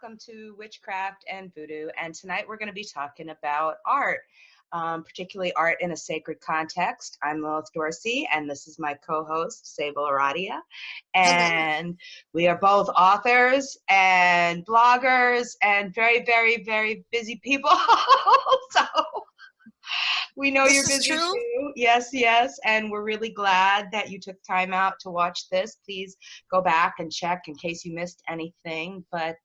welcome to Witchcraft and Voodoo. And tonight we're going to be talking about art, particularly art in a sacred context. I'm Lilith Dorsey, and this is my co-host, Sable Aradia. And we are both authors and bloggers and very, very, very busy people. So we know you're busy too. Yes, yes. And we're really glad that you took time out to watch this. Please go back and check in case you missed anything. But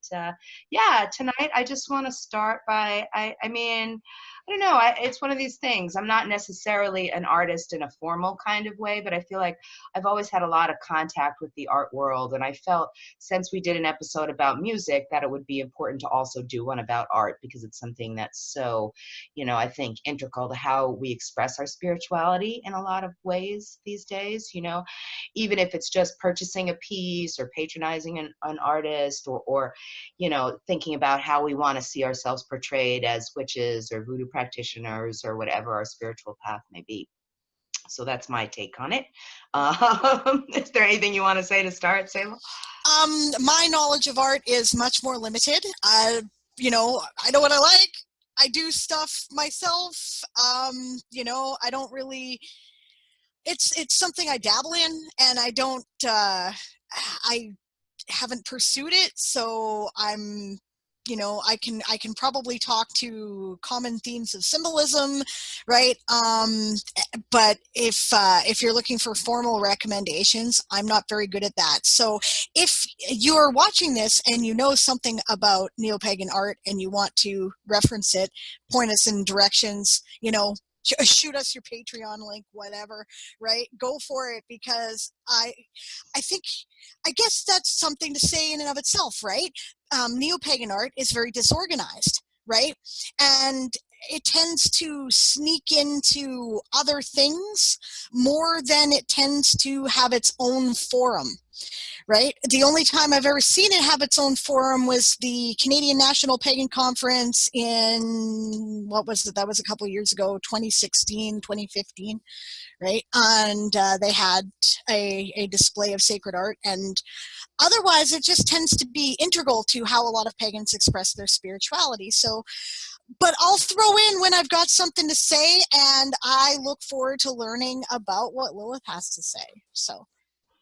yeah, tonight I just want to start by, I don't know, it's one of these things. I'm not necessarily an artist in a formal kind of way, but I feel like I've always had a lot of contact with the art world. And I felt since we did an episode about music that it would be important to also do one about art, because it's something that's so, I think integral to how we express our spirituality in a lot of ways these days, even if it's just purchasing a piece or patronizing an artist or thinking about how we want to see ourselves portrayed as witches or voodoo practitioners or whatever our spiritual path may be. So that's my take on it. Is there anything you want to say to start, Sable? My knowledge of art is much more limited. I know what I like. I do stuff myself. I don't really, it's something I dabble in, and I don't, I haven't pursued it. So I'm, I can probably talk to common themes of symbolism, right? But if you're looking for formal recommendations, I'm not very good at that. So if you're watching this and you know something about neo-pagan art and you want to reference it, point us in directions, shoot us your Patreon link, whatever, right? Go for it, because I guess that's something to say in and of itself, right? Neo-pagan art is very disorganized, right? And it tends to sneak into other things more than it tends to have its own forum, right? The only time I've ever seen it have its own forum was the Canadian National Pagan Conference in, what was it? That was a couple of years ago, 2016, 2015, right? And they had a display of sacred art, and otherwise it just tends to be integral to how a lot of pagans express their spirituality. So, but I'll throw in when I've got something to say, and I look forward to learning about what Lilith has to say. So,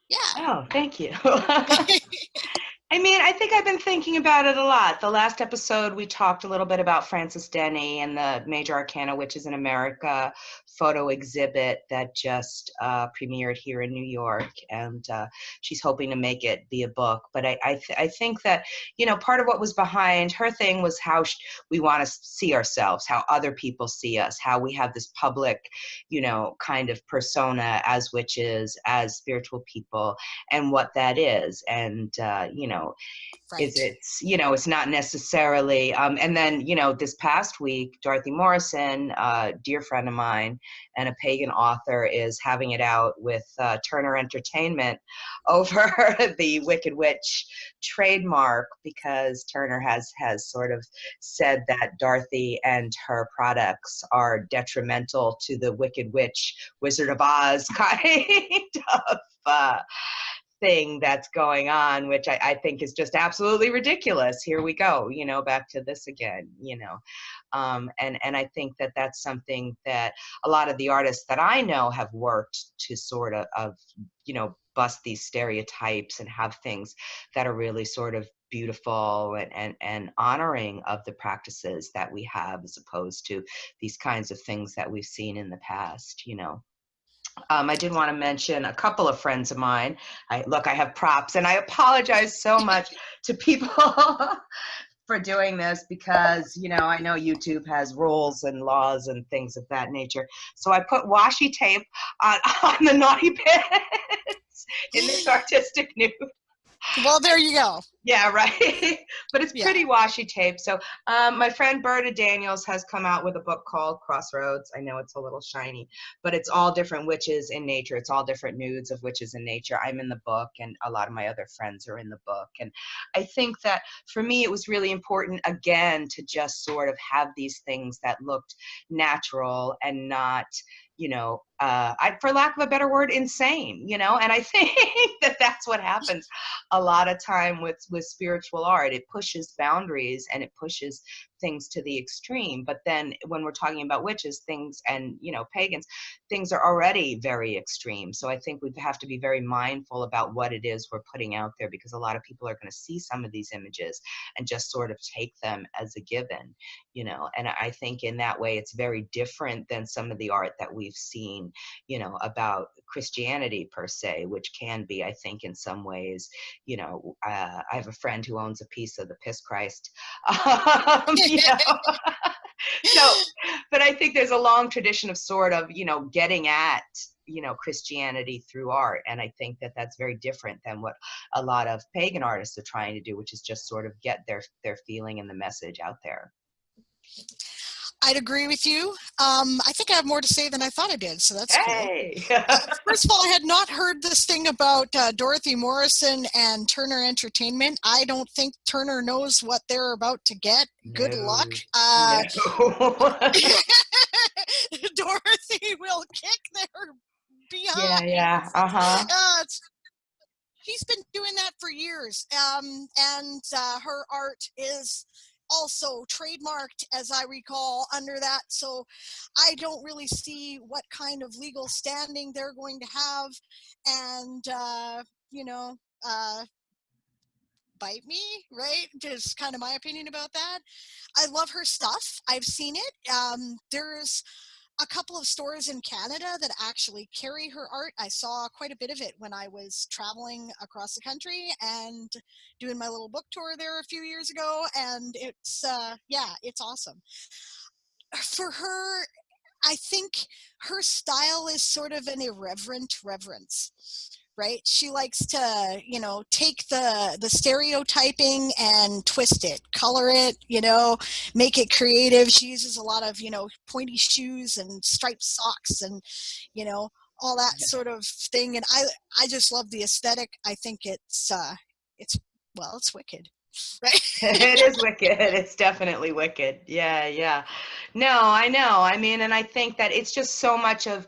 yeah. Oh, thank you. I think I've been thinking about it a lot. The last episode, we talked a little bit about Frances Denny and the Major Arcana Witches in America photo exhibit that just premiered here in New York, and she's hoping to make it be a book. But I think that, part of what was behind her thing was how we want to see ourselves, how other people see us, how we have this public, kind of persona as witches, as spiritual people, and what that is. And, right. it's not necessarily, and then, this past week, Dorothy Morrison, a dear friend of mine and a pagan author, is having it out with Turner Entertainment over the Wicked Witch trademark, because Turner has sort of said that Dorothy and her products are detrimental to the Wicked Witch, Wizard of Oz kind of thing that's going on, which I think is just absolutely ridiculous. Here we go, back to this again, and I think that that's something that a lot of the artists that I know have worked to sort of bust these stereotypes and have things that are really sort of beautiful and honoring of the practices that we have, as opposed to these kinds of things that we've seen in the past, I did want to mention a couple of friends of mine. I have props, and I apologize so much to people for doing this, because, I know YouTube has rules and laws and things of that nature. So I put washi tape on the naughty bits in this artistic nude. Well, there you go. Yeah, right. But it's pretty washi tape. So my friend Berta Daniels has come out with a book called Crossroads. I know it's a little shiny, but it's all different witches in nature. It's all different nudes of witches in nature. I'm in the book, and a lot of my other friends are in the book. And I think that for me, it was really important, again, to just sort of have these things that looked natural and not, for lack of a better word, insane, you know. And I think that that's what happens a lot of time with spiritual art. It pushes boundaries and it pushes things to the extreme. But then when we're talking about witches, things, and, you know, pagans, things are already very extreme. So I think we have to be very mindful about what it is we're putting out there, because a lot of people are going to see some of these images and just sort of take them as a given, you know. And I think in that way it's very different than some of the art that we've seen, you know, about Christianity per se, which can be, I think, in some ways, you know, I have a friend who owns a piece of the Piss Christ, you know. So, but I think there's a long tradition of sort of, you know, getting at, you know, Christianity through art. And I think that that's very different than what a lot of pagan artists are trying to do, which is just sort of get their feeling and the message out there. I'd agree with you. I think I have more to say than I thought I did, so that's hey! Cool. First of all, I had not heard this thing about Dorothy Morrison and Turner Entertainment. I don't think Turner knows what they're about to get. Good luck. No. Dorothy will kick their behind. Yeah. She's been doing that for years, and her art is also trademarked, as I recall, under that. So I don't really see what kind of legal standing they're going to have, and you know, bite me, right? Just kind of my opinion about that. I love her stuff. I've seen it. There's a couple of stores in Canada that actually carry her art. I saw quite a bit of it when I was traveling across the country and doing my little book tour there a few years ago. And it's, yeah, it's awesome. For her, I think her style is sort of an irreverent reverence, right? She likes to, you know, take the stereotyping and twist it, color it, you know, make it creative. She uses a lot of, you know, pointy shoes and striped socks and, you know, all that sort of thing. And I just love the aesthetic. I think it's wicked. Right? It is wicked. It's definitely wicked. Yeah. No, I know. I mean, and I think that it's just so much of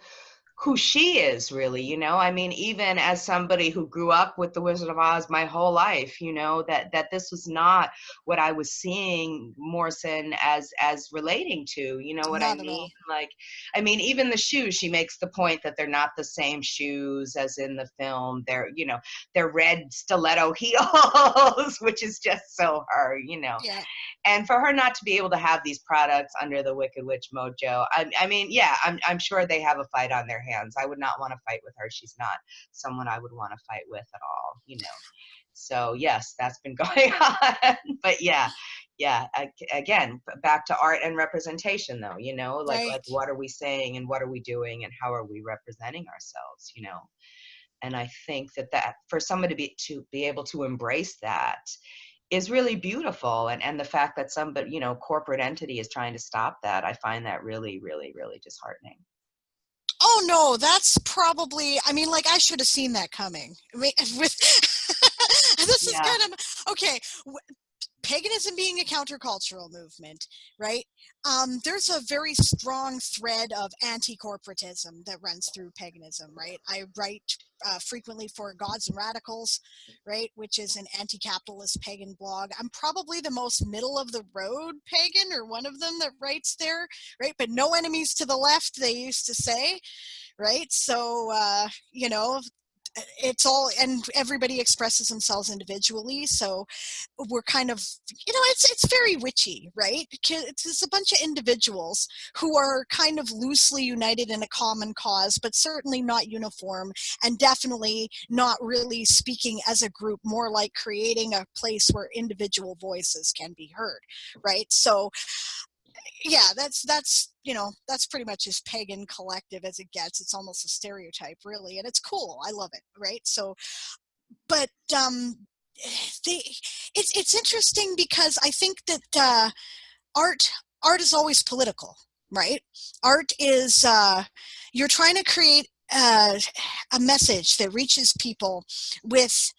who she is, really, you know. I mean, even as somebody who grew up with the Wizard of Oz my whole life, you know, that this was not what I was seeing Morrison as relating to, you know what I mean? Like, I mean, even the shoes, she makes the point that they're not the same shoes as in the film. They're, you know, they're red stiletto heels, which is just so her, you know. Yeah. And for her not to be able to have these products under the Wicked Witch mojo, I mean, yeah, I'm sure they have a fight on their hands. I would not want to fight with her. She's not someone I would want to fight with at all, you know. So yes, that's been going on. But yeah, again, back to art and representation, though, you know, like what are we saying and what are we doing and how are we representing ourselves, you know. And I think that for somebody to be able to embrace that is really beautiful. And the fact that somebody, you know, corporate entity is trying to stop that, I find that really, really, really disheartening. Oh no, that's probably, I mean, like, I should have seen that coming. With this is kind of, okay, paganism being a countercultural movement, right? There's a very strong thread of anti-corporatism that runs through paganism, right? I write frequently for Gods and Radicals, right, which is an anti-capitalist pagan blog. I'm probably the most middle of the road pagan, or one of them that writes there, right? But no enemies to the left, they used to say, right? So, you know, it's all, and everybody expresses themselves individually, so we're kind of, you know, it's very witchy, right? It's a bunch of individuals who are kind of loosely united in a common cause, but certainly not uniform, and definitely not really speaking as a group, more like creating a place where individual voices can be heard, right? So yeah, that's you know, that's pretty much as pagan collective as it gets. It's almost a stereotype, really, and it's cool. I love it, right? So, but it's interesting because I think that art is always political, right? Art is you're trying to create a message that reaches people with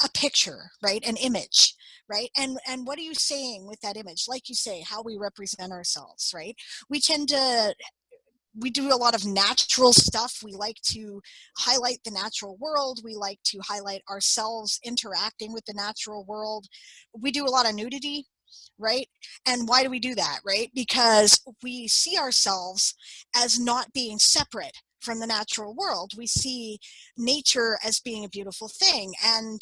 a picture, right? An image, right? And what are you saying with that image? Like you say, how we represent ourselves, right? We tend to we do a lot of natural stuff. We like to highlight the natural world. We like to highlight ourselves interacting with the natural world. We do a lot of nudity, right? And why do we do that, right? Because we see ourselves as not being separate from the natural world. We see nature as being a beautiful thing. And,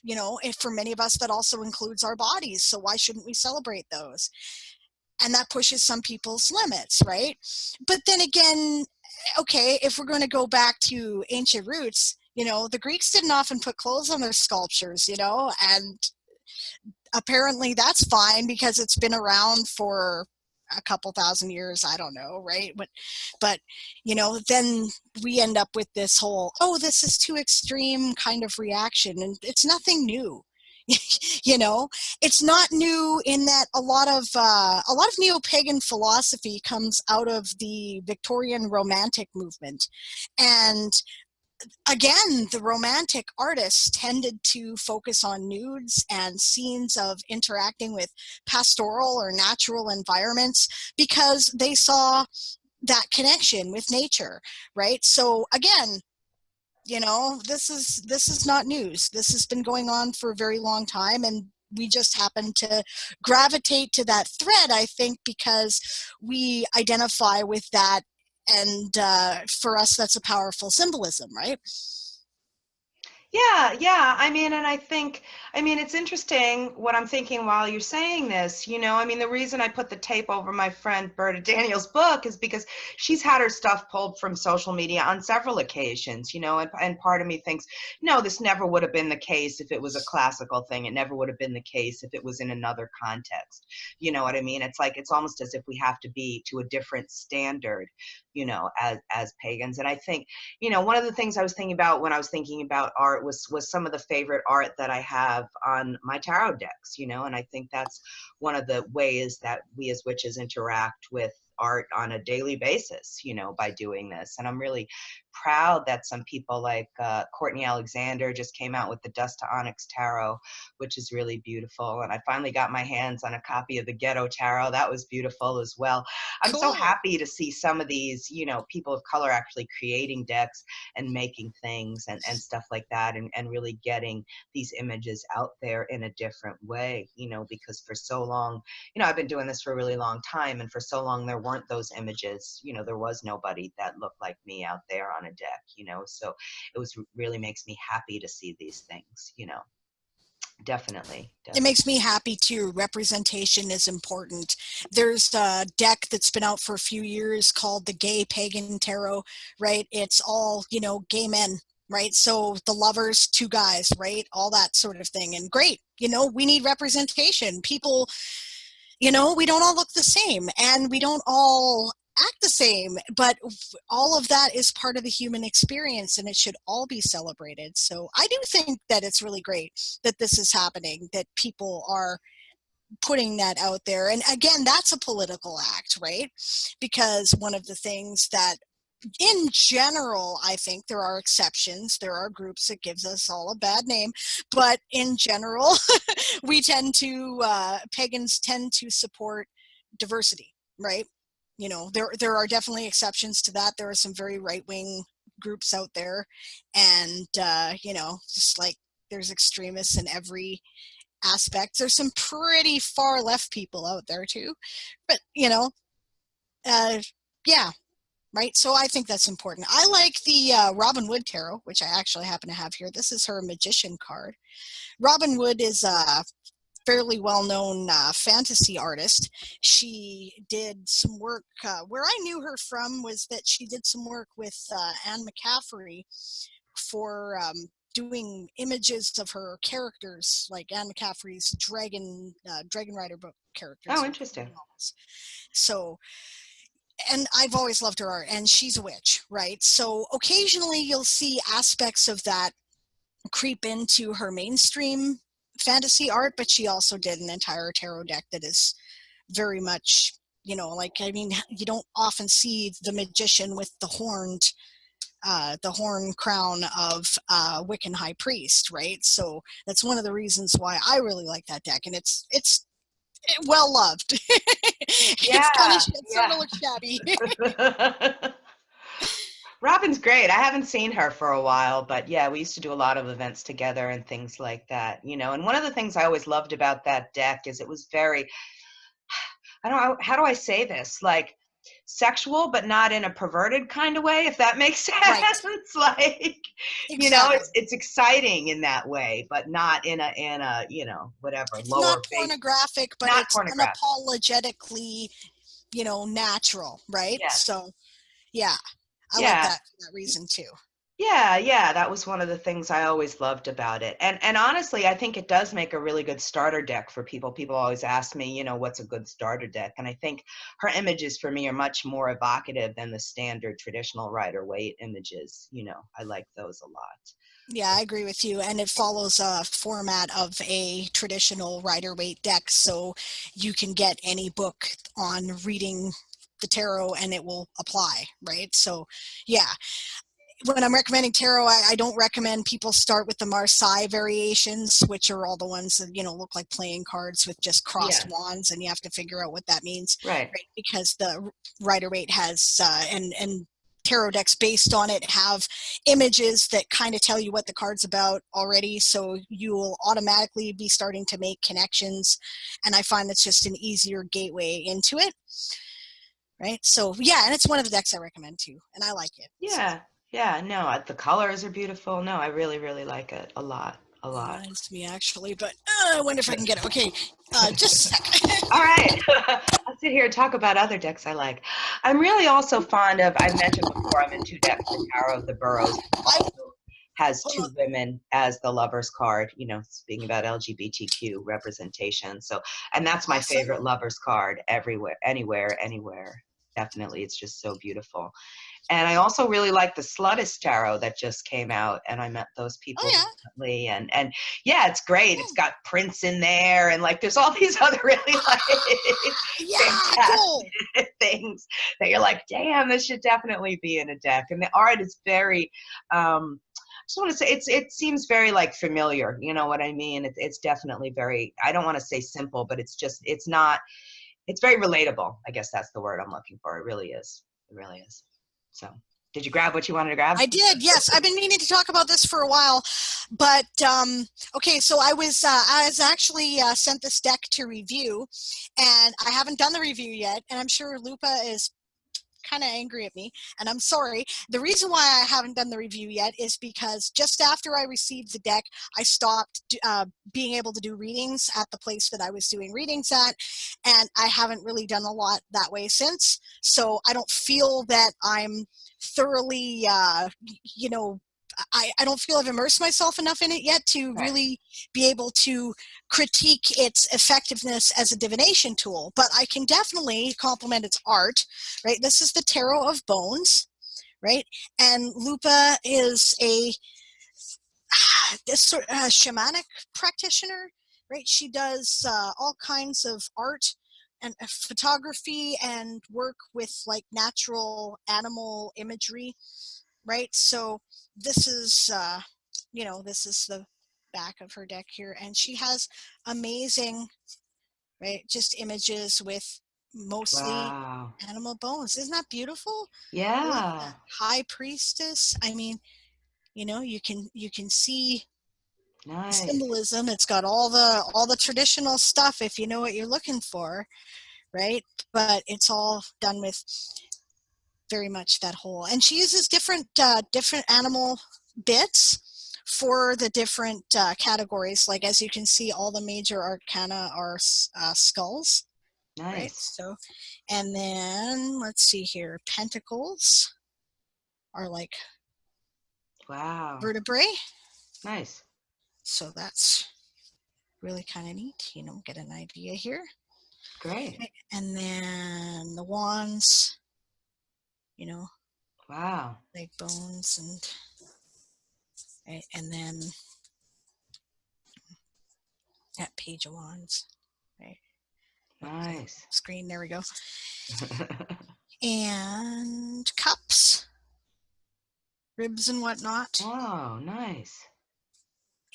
you know, if for many of us, that also includes our bodies. So why shouldn't we celebrate those? And that pushes some people's limits, right? But then again, okay, if we're going to go back to ancient roots, you know, the Greeks didn't often put clothes on their sculptures, you know, and apparently that's fine because it's been around for a couple thousand years, I don't know, right? But you know, then we end up with this whole, oh, this is too extreme kind of reaction, and it's nothing new. You know, it's not new in that a lot of neo-pagan philosophy comes out of the Victorian Romantic movement. And again, the Romantic artists tended to focus on nudes and scenes of interacting with pastoral or natural environments because they saw that connection with nature, right? So again, you know, this is not news. This has been going on for a very long time, and we just happen to gravitate to that thread, I think, because we identify with that, and for us, that's a powerful symbolism, right? Yeah. I mean, and I mean, it's interesting what I'm thinking while you're saying this. You know, I mean, the reason I put the tape over my friend Berta Daniels' book is because she's had her stuff pulled from social media on several occasions, you know, and part of me thinks, no, this never would have been the case if it was a classical thing. It never would have been the case if it was in another context. You know what I mean? It's like, it's almost as if we have to be to a different standard, you know, as pagans. And I think, you know, one of the things I was thinking about when I was thinking about art was some of the favorite art that I have on my tarot decks, you know, and I think that's one of the ways that we as witches interact with art on a daily basis, you know, by doing this. And I'm really proud that some people like Courtney Alexander just came out with the Dust to Onyx Tarot, which is really beautiful. And I finally got my hands on a copy of the Ghetto Tarot. That was beautiful as well. I'm so Cool. happy to see some of these, you know, people of color actually creating decks and making things and stuff like that, and really getting these images out there in a different way, you know, because for so long, you know, I've been doing this for a really long time, and for so long there weren't those images, you know, there was nobody that looked like me out there on a deck, you know, so it was really makes me happy to see these things, you know. Definitely. It makes me happy too. Representation is important. There's a deck that's been out for a few years called the Gay Pagan Tarot, right? It's all, you know, gay men, right? So the lovers, two guys, right? All that sort of thing. And great, you know, we need representation. People, you know, we don't all look the same, and we don't all act the same, but all of that is part of the human experience, and it should all be celebrated. So I do think that it's really great that this is happening, that people are putting that out there. And again, that's a political act, right? Because one of the things that in general, I think there are exceptions. There are groups that gives us all a bad name, but in general, we tend to pagans tend to support diversity, right? You know, there are definitely exceptions to that. There are some very right wing groups out there, and you know, just like there's extremists in every aspect. There's some pretty far left people out there too, but you know, uh, yeah, right? So I think that's important. I like the Robin Wood Tarot, which I actually happen to have here. This is her Magician card. Robin Wood is a fairly well-known fantasy artist. She did some work, where I knew her from was that she did some work with Anne McCaffrey for doing images of her characters, like Anne McCaffrey's Dragon Rider book characters. Oh, interesting. So, and I've always loved her art, and she's a witch, right? So occasionally you'll see aspects of that creep into her mainstream fantasy art, but she also did an entire tarot deck that is very much, you know, like, I mean, you don't often see the magician with the horn crown of Wiccan high priest, right? So that's one of the reasons why I really like that deck, and it's well loved. It's kind of starting to look shabby. Robin's great. I haven't seen her for a while, but yeah, we used to do a lot of events together and things like that, you know. And one of the things I always loved about that deck is it was very, I don't know, how do I say this? Like sexual, but not in a perverted kind of way, if that makes sense. Right. Like, Exactly. you know, it's exciting in that way, but not in a, you know, whatever, It's lower not base. pornographic, but Not it's pornographic. unapologetically, natural, right? Yes. So, yeah, I like Yeah. that for that reason too. Yeah, that was one of the things I always loved about it. And honestly, I think it does make a really good starter deck for people. People always ask me, you know, what's a good starter deck? And I think her images for me are much more evocative than the standard traditional Rider-Waite images. You know, I like those a lot. Yeah, I agree with you. And it follows a format of a traditional Rider-Waite deck. So you can get any book on reading the tarot and it will apply, right? So, yeah. When I'm recommending tarot, I don't recommend people start with the Marseille variations, which are all the ones that, look like playing cards with just crossed Yeah, wands, and you have to figure out what that means, right. right? Because the Rider-Waite has, and tarot decks based on it have images that kind of tell you what the card's about already, so you will automatically be starting to make connections, and I find that's just an easier gateway into it, right? So yeah, and it's one of the decks I recommend too, and I like it. Yeah, yeah, no, the colors are beautiful. No, I really, really like it a lot, a lot. Reminds me actually, but I wonder if I can get it. Okay, just a sec. All right. I'll sit here and talk about other decks I like. I'm really also fond of, I mentioned before, I'm in two decks, the Tarot of the Burrows, also has Hold two on. women as the lover's card, you know, speaking about LGBTQ representation. So, and that's my Awesome. favorite lover's card everywhere, anywhere, anywhere. Definitely. It's just so beautiful. And I also really like the Sluttish Tarot that just came out, and I met those people Oh yeah. recently. And yeah, it's great. It's got Prince in there, and like there's all these other really like Yeah, cool. fantastic things that you're like, damn, this should definitely be in a deck. And the art is very I just want to say it seems very like familiar, you know what I mean? It's definitely very, I don't want to say simple, but it's not, it's very relatable. I guess that's the word I'm looking for. It really is. It really is. So, did you grab what you wanted to grab? I did, yes. I've been meaning to talk about this for a while, but okay. So I was actually sent this deck to review, and I haven't done the review yet. And I'm sure Lupa is kind of angry at me, and I'm sorry. The reason why I haven't done the review yet is because just after I received the deck, I stopped being able to do readings at the place that I was doing readings at, and I haven't really done a lot that way since. So I don't feel that I'm thoroughly, I don't feel I've immersed myself enough in it yet to Right. really be able to critique its effectiveness as a divination tool, but I can definitely compliment its art, right? This is the Tarot of Bones, right? And Lupa is this sort of shamanic practitioner, right? She does all kinds of art and photography and work with like natural animal imagery, right? So this is, this is the back of her deck here, and she has amazing, right, just images with mostly Wow. animal bones. Isn't that beautiful? I like Yeah. that. High Priestess. I mean, you can see the Nice. symbolism. It's got all the traditional stuff if you know what you're looking for, right? But it's all done with very much that whole. And she uses different animal bits for the different categories. Like as you can see, all the major arcana are skulls, right? Nice. So, and then let's see here, pentacles are like Wow. vertebrae. Nice. So that's really kind of neat. Get an idea here. Great. And then the wands, Wow. like bones and then that page of wands, right? Nice. Screen, there we go. And cups, ribs and whatnot. Oh, nice.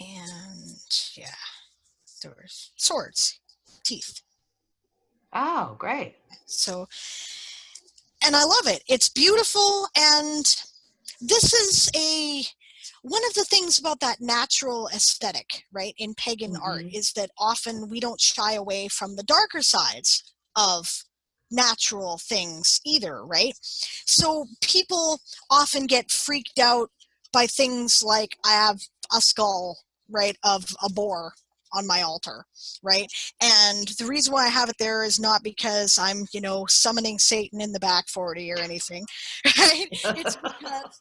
And yeah, there was swords, teeth. Oh, great. So, and I love it. It's beautiful. And this is one of the things about that natural aesthetic, right, in pagan art Mm-hmm. is that often we don't shy away from the darker sides of natural things either, right? So people often get freaked out by things like I have a skull, right, of a boar on my altar, right? And the reason why I have it there is not because I'm, summoning Satan in the back 40 or anything, right? It's because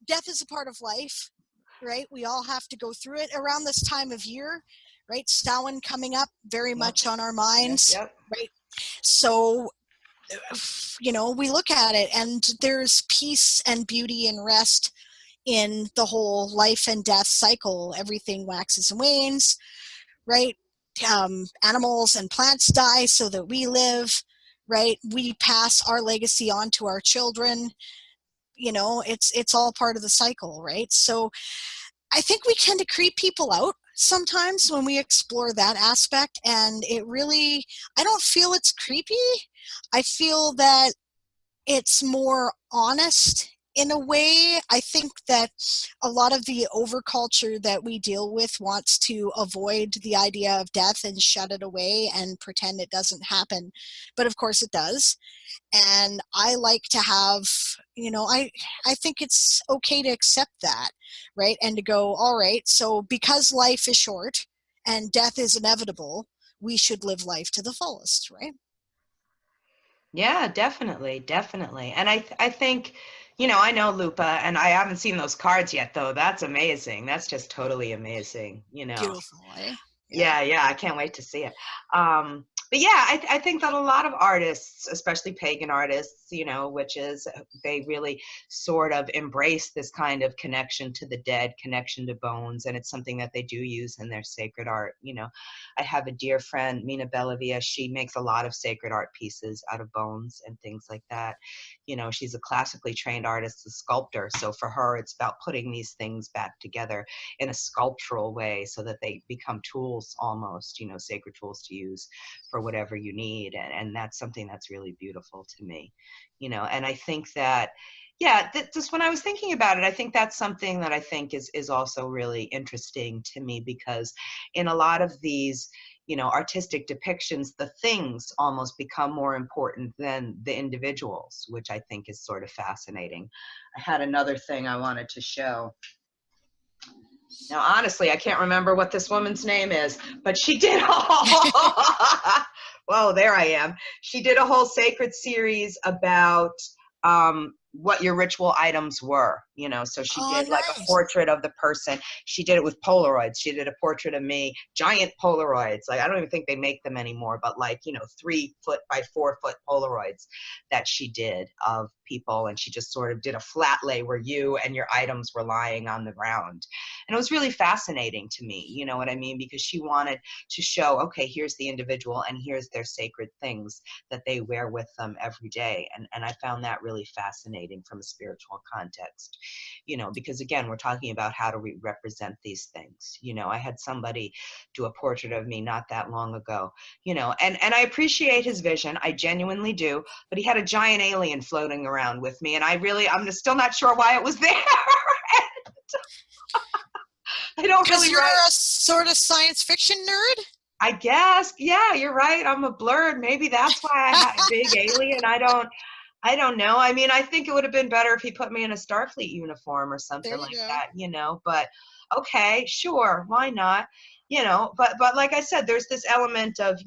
death is a part of life, right? We all have to go through it around this time of year, right? Samhain coming up, very Yep. much on our Yep. minds, Yep. right? So, we look at it and there's peace and beauty and rest in the whole life and death cycle. Everything waxes and wanes, right? Animals and plants die so that we live, right? We pass our legacy on to our children. It's all part of the cycle, right? So I think we tend to creep people out sometimes when we explore that aspect, and I don't feel it's creepy. I feel that it's more honest in a way. I think that a lot of the overculture that we deal with wants to avoid the idea of death and shut it away and pretend it doesn't happen. But of course it does. And I like to have, I think it's okay to accept that, right? And to go, all right, so because life is short and death is inevitable, we should live life to the fullest, right? Yeah, definitely, definitely. And I think, I know Lupa, and I haven't seen those cards yet, though. That's amazing. That's just totally amazing. Beautiful, eh? Yeah. Yeah, yeah, I can't wait to see it. But yeah, I think that a lot of artists, especially pagan artists, witches, they really sort of embrace this kind of connection to the dead, connection to bones, and it's something that they do use in their sacred art. I have a dear friend, Mina Bellavia. She makes a lot of sacred art pieces out of bones and things like that. She's a classically trained artist, a sculptor, so for her, it's about putting these things back together in a sculptural way so that they become tools almost, sacred tools to use for whatever you need. And that's something that's really beautiful to me, and I think that, yeah, just when I was thinking about it, I think that's something that I think is also really interesting to me, because in a lot of these, artistic depictions, the things almost become more important than the individuals, which I think is sort of fascinating. I had another thing I wanted to show. Now, honestly, I can't remember what this woman's name is, but she did well, there I am. She did a whole sacred series about what your ritual items were, so she Oh, did like a nice. portrait of the person. She did it with Polaroids. She did a portrait of me, giant Polaroids. Like, I don't even think they make them anymore, but 3-foot by 4-foot Polaroids that she did of people. And she just sort of did a flat lay where you and your items were lying on the ground. And it was really fascinating to me, you know what I mean? Because she wanted to show, okay, here's the individual and here's their sacred things that they wear with them every day. And I found that really fascinating from a spiritual context, because again, we're talking about how do we represent these things. I had somebody do a portrait of me not that long ago, and I appreciate his vision. I genuinely do, but he had a giant alien floating around with me. And I'm still not sure why it was there. I don't Because really you're write. a sort of science fiction nerd? I guess, yeah, you're right. I'm a blurred. Maybe that's why I had a big alien. I don't know. I mean, I think it would have been better if he put me in a Starfleet uniform or There something you like go. that. But okay, sure, why not? But like I said, there's this element of,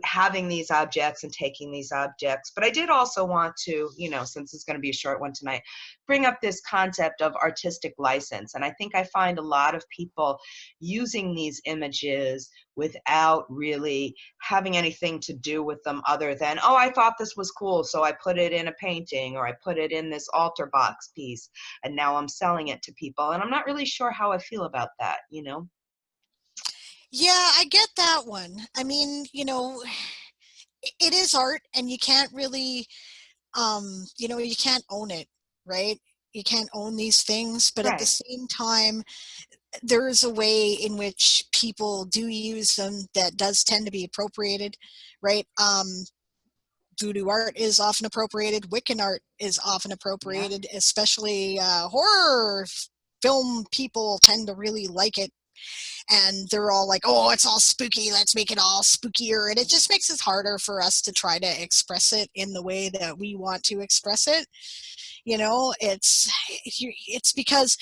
having these objects and taking these objects. But I did also want to, since it's going to be a short one tonight, bring up this concept of artistic license. And I think I find a lot of people using these images without really having anything to do with them other than, oh, I thought this was cool, so I put it in a painting, or I put it in this altar box piece, and now I'm selling it to people. And I'm not really sure how I feel about that. Yeah, I get that one. I mean, it is art and you can't really, you can't own it, right? You can't own these things, but at the Right. same time, there is a way in which people do use them that does tend to be appropriated, right? Voodoo art is often appropriated. Wiccan art is often appropriated, especially horror film people tend to really like it. And they're all like, oh, it's all spooky. Let's make it all spookier. And it just makes it harder for us to try to express it in the way that we want to express it. You know, it's because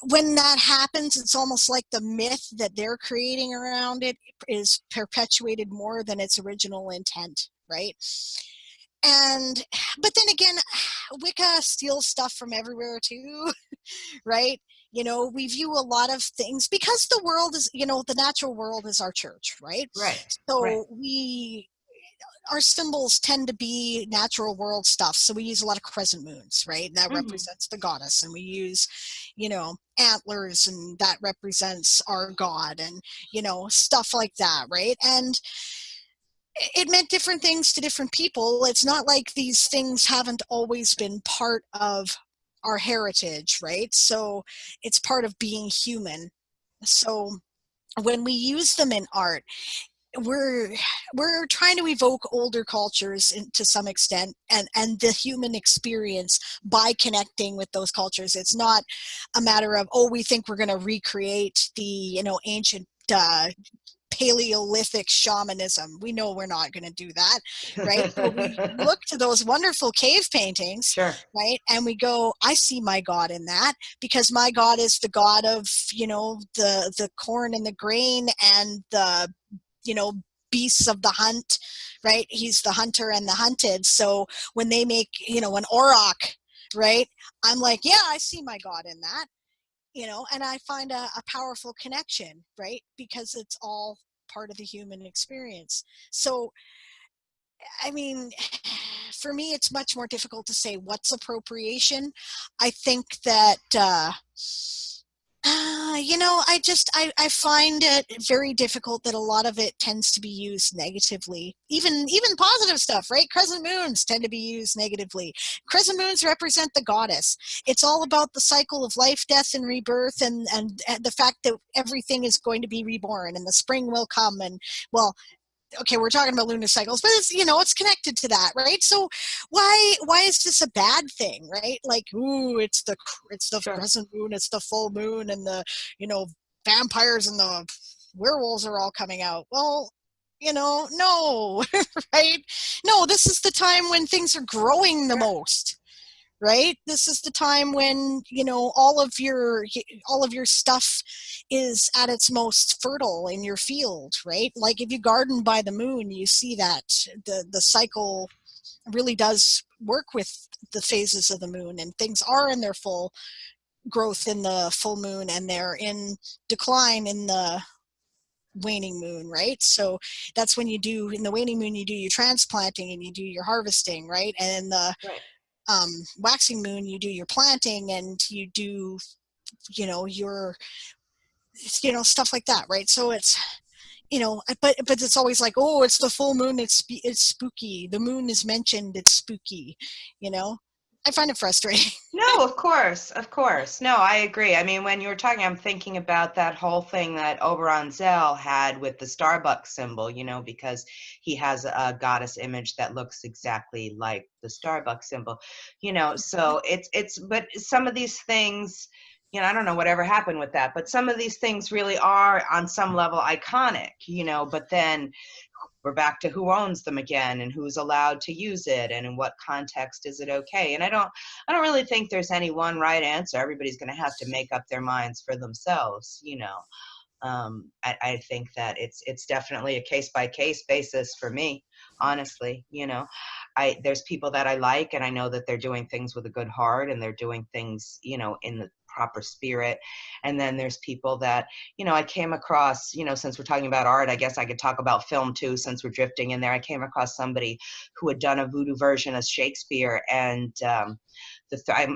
when that happens, it's almost like the myth that they're creating around it is perpetuated more than its original intent, right? And but then again, Wicca steals stuff from everywhere too, right? You know, we view a lot of things because the world is, you know, the natural world is our church, right? Right. So our symbols tend to be natural world stuff. So we use a lot of crescent moons, right? And that represents the goddess. And we use, you know, antlers, and that represents our god, and, you know, stuff like that, right? And it meant different things to different people. It's not like these things haven't always been part of our heritage, right? So it's part of being human. So when we use them in art, we're trying to evoke older cultures to some extent, and the human experience by connecting with those cultures. It's not a matter of, oh, we think we're going to recreate the, you know, ancient Paleolithic shamanism. We know we're not going to do that, right? So we look to those wonderful cave paintings, right? And we go, I see my God in that, because my God is the God of, you know, the corn and the grain and the, you know, beasts of the hunt, right? He's the hunter and the hunted. So when they make, you know, an auroch, right? I'm like, yeah, I see my God in that, you know, and I find a powerful connection, right? Because it's all part of the human experience. So, I mean, for me, it's much more difficult to say what's appropriation. I think that, you know, I find it very difficult that a lot of it tends to be used negatively. Even positive stuff, right? Crescent moons tend to be used negatively. Crescent moons represent the goddess. It's all about the cycle of life, death, and rebirth, and the fact that everything is going to be reborn, and the spring will come. And, well, okay, we're talking about lunar cycles, but it's, you know, it's connected to that, right? So why is this a bad thing, right? Like, ooh, it's the crescent moon, it's the full moon, and the, you know, vampires and the werewolves are all coming out. Well, you know, no, right? No, this is the time when things are growing the most. Right? This is the time when, you know, all of your stuff is at its most fertile in your field, right? Like if you garden by the moon, you see that the cycle really does work with the phases of the moon, and things are in their full growth in the full moon, and they're in decline in the waning moon, right? So that's when in the waning moon, you do your transplanting and you do your harvesting, right? And in the waxing moon, you do your planting and you do, you know, your, you know, stuff like that, right? So it's, you know, but it's always like, oh, it's the full moon, it's spooky. The moon is mentioned, it's spooky, you know. I find it frustrating. No, of course. No, I agree. I mean, when you were talking, I'm thinking about that whole thing that Oberon Zell had with the Starbucks symbol, you know, because he has a goddess image that looks exactly like the Starbucks symbol, you know. So but some of these things, you know, I don't know whatever happened with that, but some of these things really are on some level iconic, you know, but then we're back to who owns them again, and who's allowed to use it, and in what context is it okay. And I don't really think there's any one right answer. Everybody's going to have to make up their minds for themselves, you know. I think that it's definitely a case by case basis for me, honestly. You know, there's people that I like, and I know that they're doing things with a good heart, and they're doing things, you know, in the proper spirit. And then there's people that, you know, I came across, you know, since we're talking about art, I guess I could talk about film too, since we're drifting in there. I came across somebody who had done a voodoo version of Shakespeare, and I'm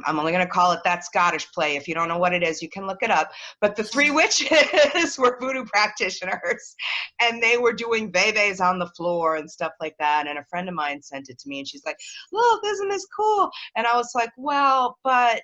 only going to call it that Scottish play. If you don't know what it is, you can look it up. But the three witches were voodoo practitioners, and they were doing bebes on the floor and stuff like that. And a friend of mine sent it to me, and she's like, look, isn't this cool? And I was like, well, but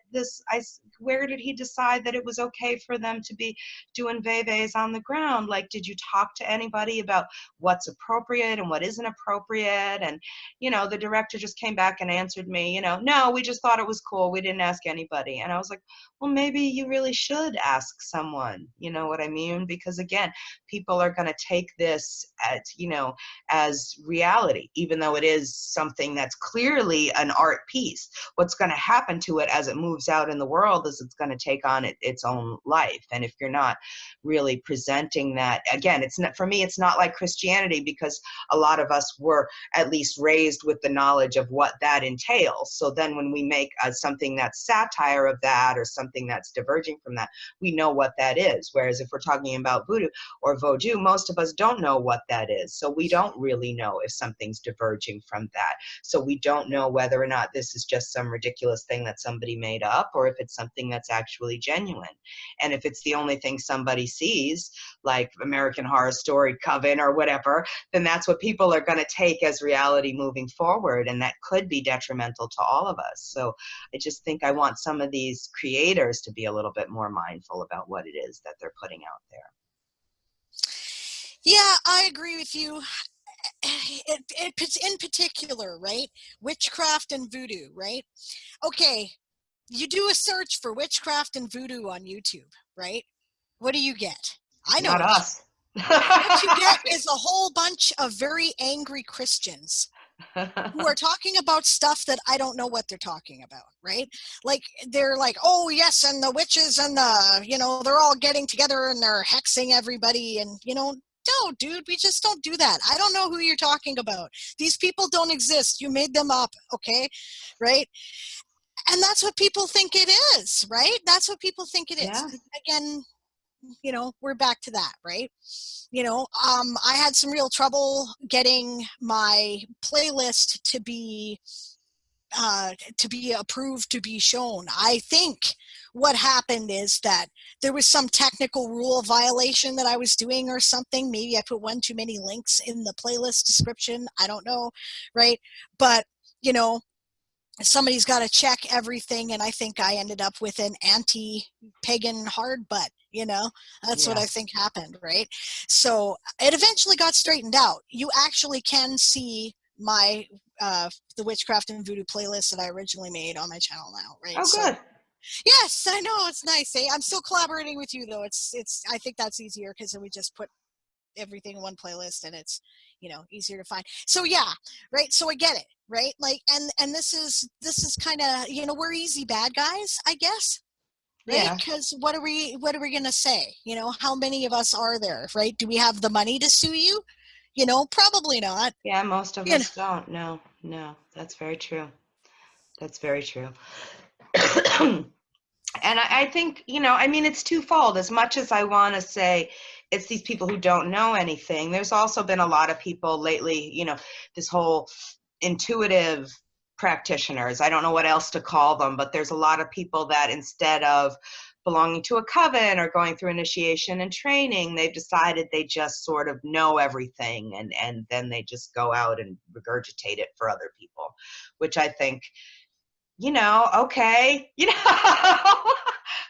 where did he decide that it was okay for them to be doing veves on the ground? Like, did you talk to anybody about what's appropriate and what isn't appropriate? And, you know, the director just came back and answered me, you know, no, we just thought it was cool. We didn't ask anybody. And I was like, well, maybe you really should ask someone, you know what I mean? Because again, people are going to take this as, you know, as reality, even though it is something that's clearly an art piece. What's going to happen to it as it moves out in the world is it's going to take on its own life. And if you're not really presenting that, again, it's not, for me, it's not like Christianity, because a lot of us were at least raised with the knowledge of what that entails. So then when we make something that's satire of that, or something that's diverging from that, we know what that is. Whereas if we're talking about voodoo or vodou, most of us don't know what that is. So we don't really know if something's diverging from that. So we don't know whether or not this is just some ridiculous thing that somebody made up, or if it's something that's actually genuine. And if it's the only thing somebody sees, like American Horror Story, Coven, or whatever, then that's what people are going to take as reality moving forward. And that could be detrimental to all of us. So I just think I want some of these creators to be a little bit more mindful about what it is that they're putting out there. Yeah, I agree with you. In particular, right? Witchcraft and voodoo, right? Okay, you do a search for witchcraft and voodoo on YouTube, right? What do you get? I know Not us. what you get is a whole bunch of very angry Christians who are talking about stuff that I don't know what they're talking about, right? Like, they're like, oh yes, and the witches and the, you know, they're all getting together and they're hexing everybody, and, you know, no, dude, we just don't do that. I don't know who you're talking about. These people don't exist. You made them up, okay? Right? And that's what people think it is, right? That's what people think it is. Yeah. Again, you know, we're back to that, right? You know, I had some real trouble getting my playlist to be approved to be shown. I think what happened is that there was some technical rule violation that I was doing or something. Maybe I put one too many links in the playlist description. I don't know, right? But, you know, somebody's got to check everything, and I think I ended up with an anti-pagan hard butt, you know. That's what I think happened, right? So it eventually got straightened out. You actually can see my the Witchcraft and Voodoo playlist that I originally made on my channel now, right? Oh, good. So, yes, I know, it's nice. Eh? I'm still collaborating with you though. It's I think that's easier because then we just put everything in one playlist and it's, you know, easier to find. So yeah, right? So I get it, right? Like, and this is kind of, you know, we're easy bad guys, I guess. Right? Yeah. Because what are we going to say? You know, how many of us are there, right? Do we have the money to sue you? You know, probably not. Yeah, most of You us don't. No, that's very true. That's very true. And I think, you know, I mean, it's twofold. As much as I want to say it's these people who don't know anything, there's also been a lot of people lately, you know, this whole intuitive practitioners. I don't know what else to call them, but there's a lot of people that instead of belonging to a coven or going through initiation and training, they've decided they just sort of know everything, and then they just go out and regurgitate it for other people, which I think, you know, okay, you know,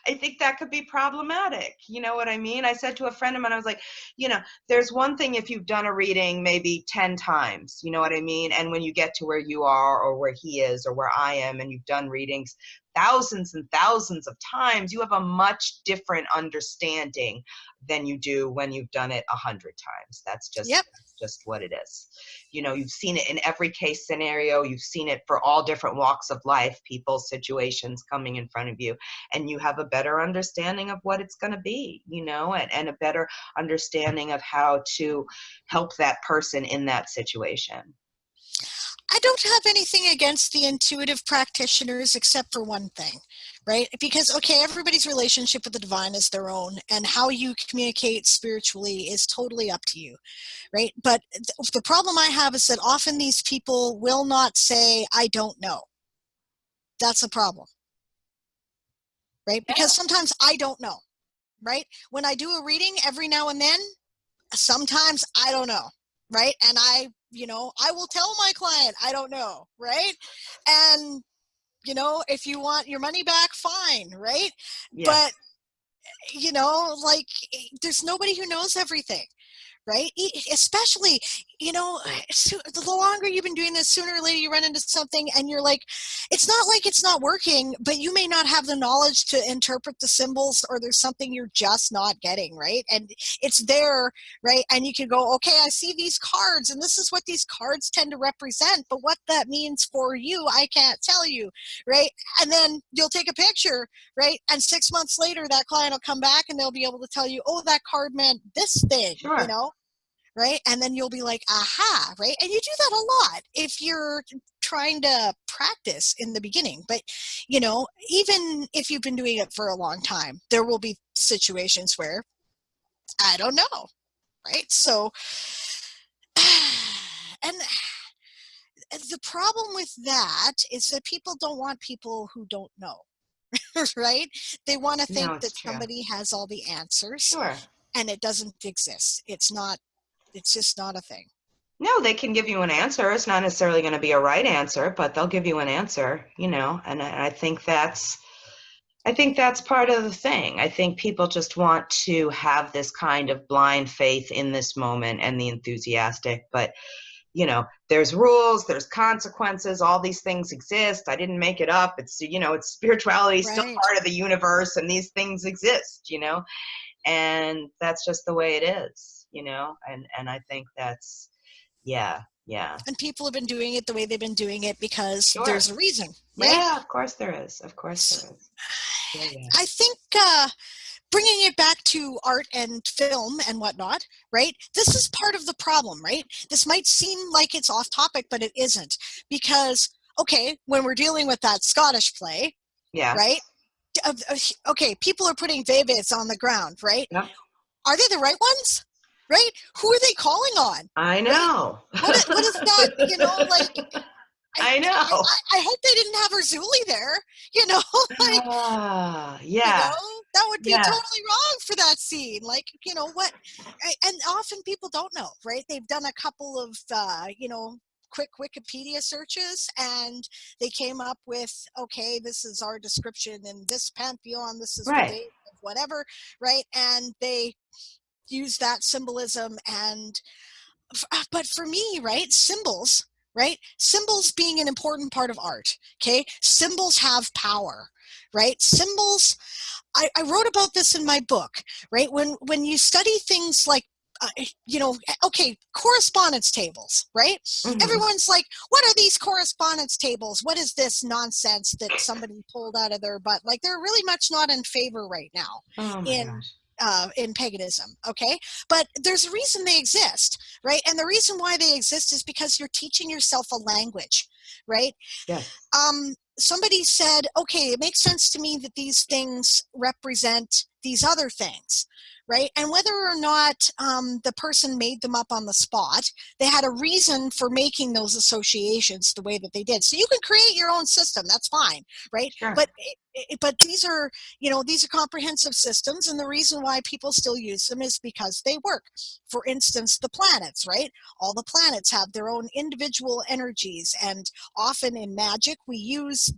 I think that could be problematic. You know what I mean? I said to a friend of mine, I was like, you know, there's one thing if you've done a reading maybe 10 times, you know what I mean? And when you get to where you are or where he is or where I am, and you've done readings thousands and thousands of times, you have a much different understanding than you do when you've done it 100 times. That's just what it is. You know, you've seen it in every case scenario. You've seen it for all different walks of life, people, situations coming in front of you, and you have a better understanding of what it's going to be, you know, and a better understanding of how to help that person in that situation. I don't have anything against the intuitive practitioners except for one thing, right? Because, okay, everybody's relationship with the divine is their own, and how you communicate spiritually is totally up to you, right? But the problem I have is that often these people will not say, I don't know. That's a problem, right? Because sometimes I don't know, right? When I do a reading every now and then, sometimes I don't know, right? And I will tell my client, I don't know, right? And you know, if you want your money back, fine, right? Yeah. But, you know, like, there's nobody who knows everything. Right? Especially, you know, the longer you've been doing this, sooner or later you run into something and you're like, it's not like it's not working, but you may not have the knowledge to interpret the symbols, or there's something you're just not getting, right? And it's there, right? And you can go, okay, I see these cards and this is what these cards tend to represent, but what that means for you, I can't tell you, right? And then you'll take a picture, right? And 6 months later, that client will come back and they'll be able to tell you, oh, that card meant this thing, Sure. you know? Right? And then you'll be like, aha, right? And you do that a lot if you're trying to practice in the beginning. But, you know, even if you've been doing it for a long time, there will be situations where I don't know, right? So, and the problem with that is that people don't want people who don't know, right? They want to think No, it's that true. somebody has all the answers, Sure. and it doesn't exist. It's just not a thing. No, they can give you an answer. It's not necessarily going to be a right answer, but they'll give you an answer, you know, and I think that's part of the thing. I think people just want to have this kind of blind faith in this moment and the enthusiastic, but you know, there's rules, there's consequences, all these things exist. I didn't make it up. It's, you know, it's spirituality, still Right. part of the universe, and these things exist, you know, and that's just the way it is, you know, and I think that's, yeah. And people have been doing it the way they've been doing it because Sure. there's a reason, right? Yeah, of course there is. Of course there is. Yeah. I think bringing it back to art and film and whatnot, right? This is part of the problem, right? This might seem like it's off topic, but it isn't. Because, okay, when we're dealing with that Scottish play, Yeah. right? Okay, people are putting Veves on the ground, right? Yep. Are they the right ones? Right? Who are they calling on? I know. Right? What is that, you know, like, I know. I hope they didn't have Erzuli there, you know, like, Yeah. you know, that would be Yeah. totally wrong for that scene. Like, you know what, and often people don't know, right? They've done a couple of, you know, quick Wikipedia searches and they came up with, okay, this is our description in this pantheon, this is Right. the date of whatever, right? And they use that symbolism and, but for me, right, symbols, right? Symbols being an important part of art, okay? Symbols have power, right? Symbols, I wrote about this in my book, right? When you study things like, you know, okay, correspondence tables, right? Mhm. Everyone's like, what are these correspondence tables? What is this nonsense that somebody pulled out of their butt? Like, they're really much not in favor right now Oh my gosh. in paganism, okay? But there's a reason they exist, right? And the reason why they exist is because you're teaching yourself a language, right? Yes. Somebody said, okay, it makes sense to me that these things represent these other things, right? And whether or not the person made them up on the spot, they had a reason for making those associations the way that they did. So you can create your own system, that's fine, right? Sure. But these are, you know, these are comprehensive systems, and the reason why people still use them is because they work. For instance, the planets, right? All the planets have their own individual energies, and often in magic we use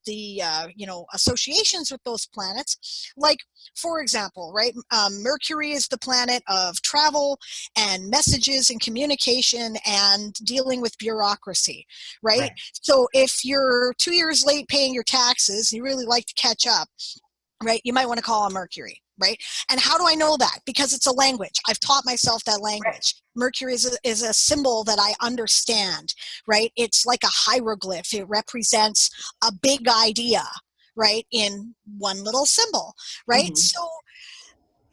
the you know, associations with those planets. Like, for example, right, Mercury is the planet of travel and messages and communication and dealing with bureaucracy, right? So if you're 2 years late paying your taxes, you really like to catch up, right? You might want to call on Mercury, right? And how do I know that? Because it's a language. I've taught myself that language. Mercury is a symbol that I understand, right? It's like a hieroglyph. It represents a big idea, right, in one little symbol, right? Mhm. So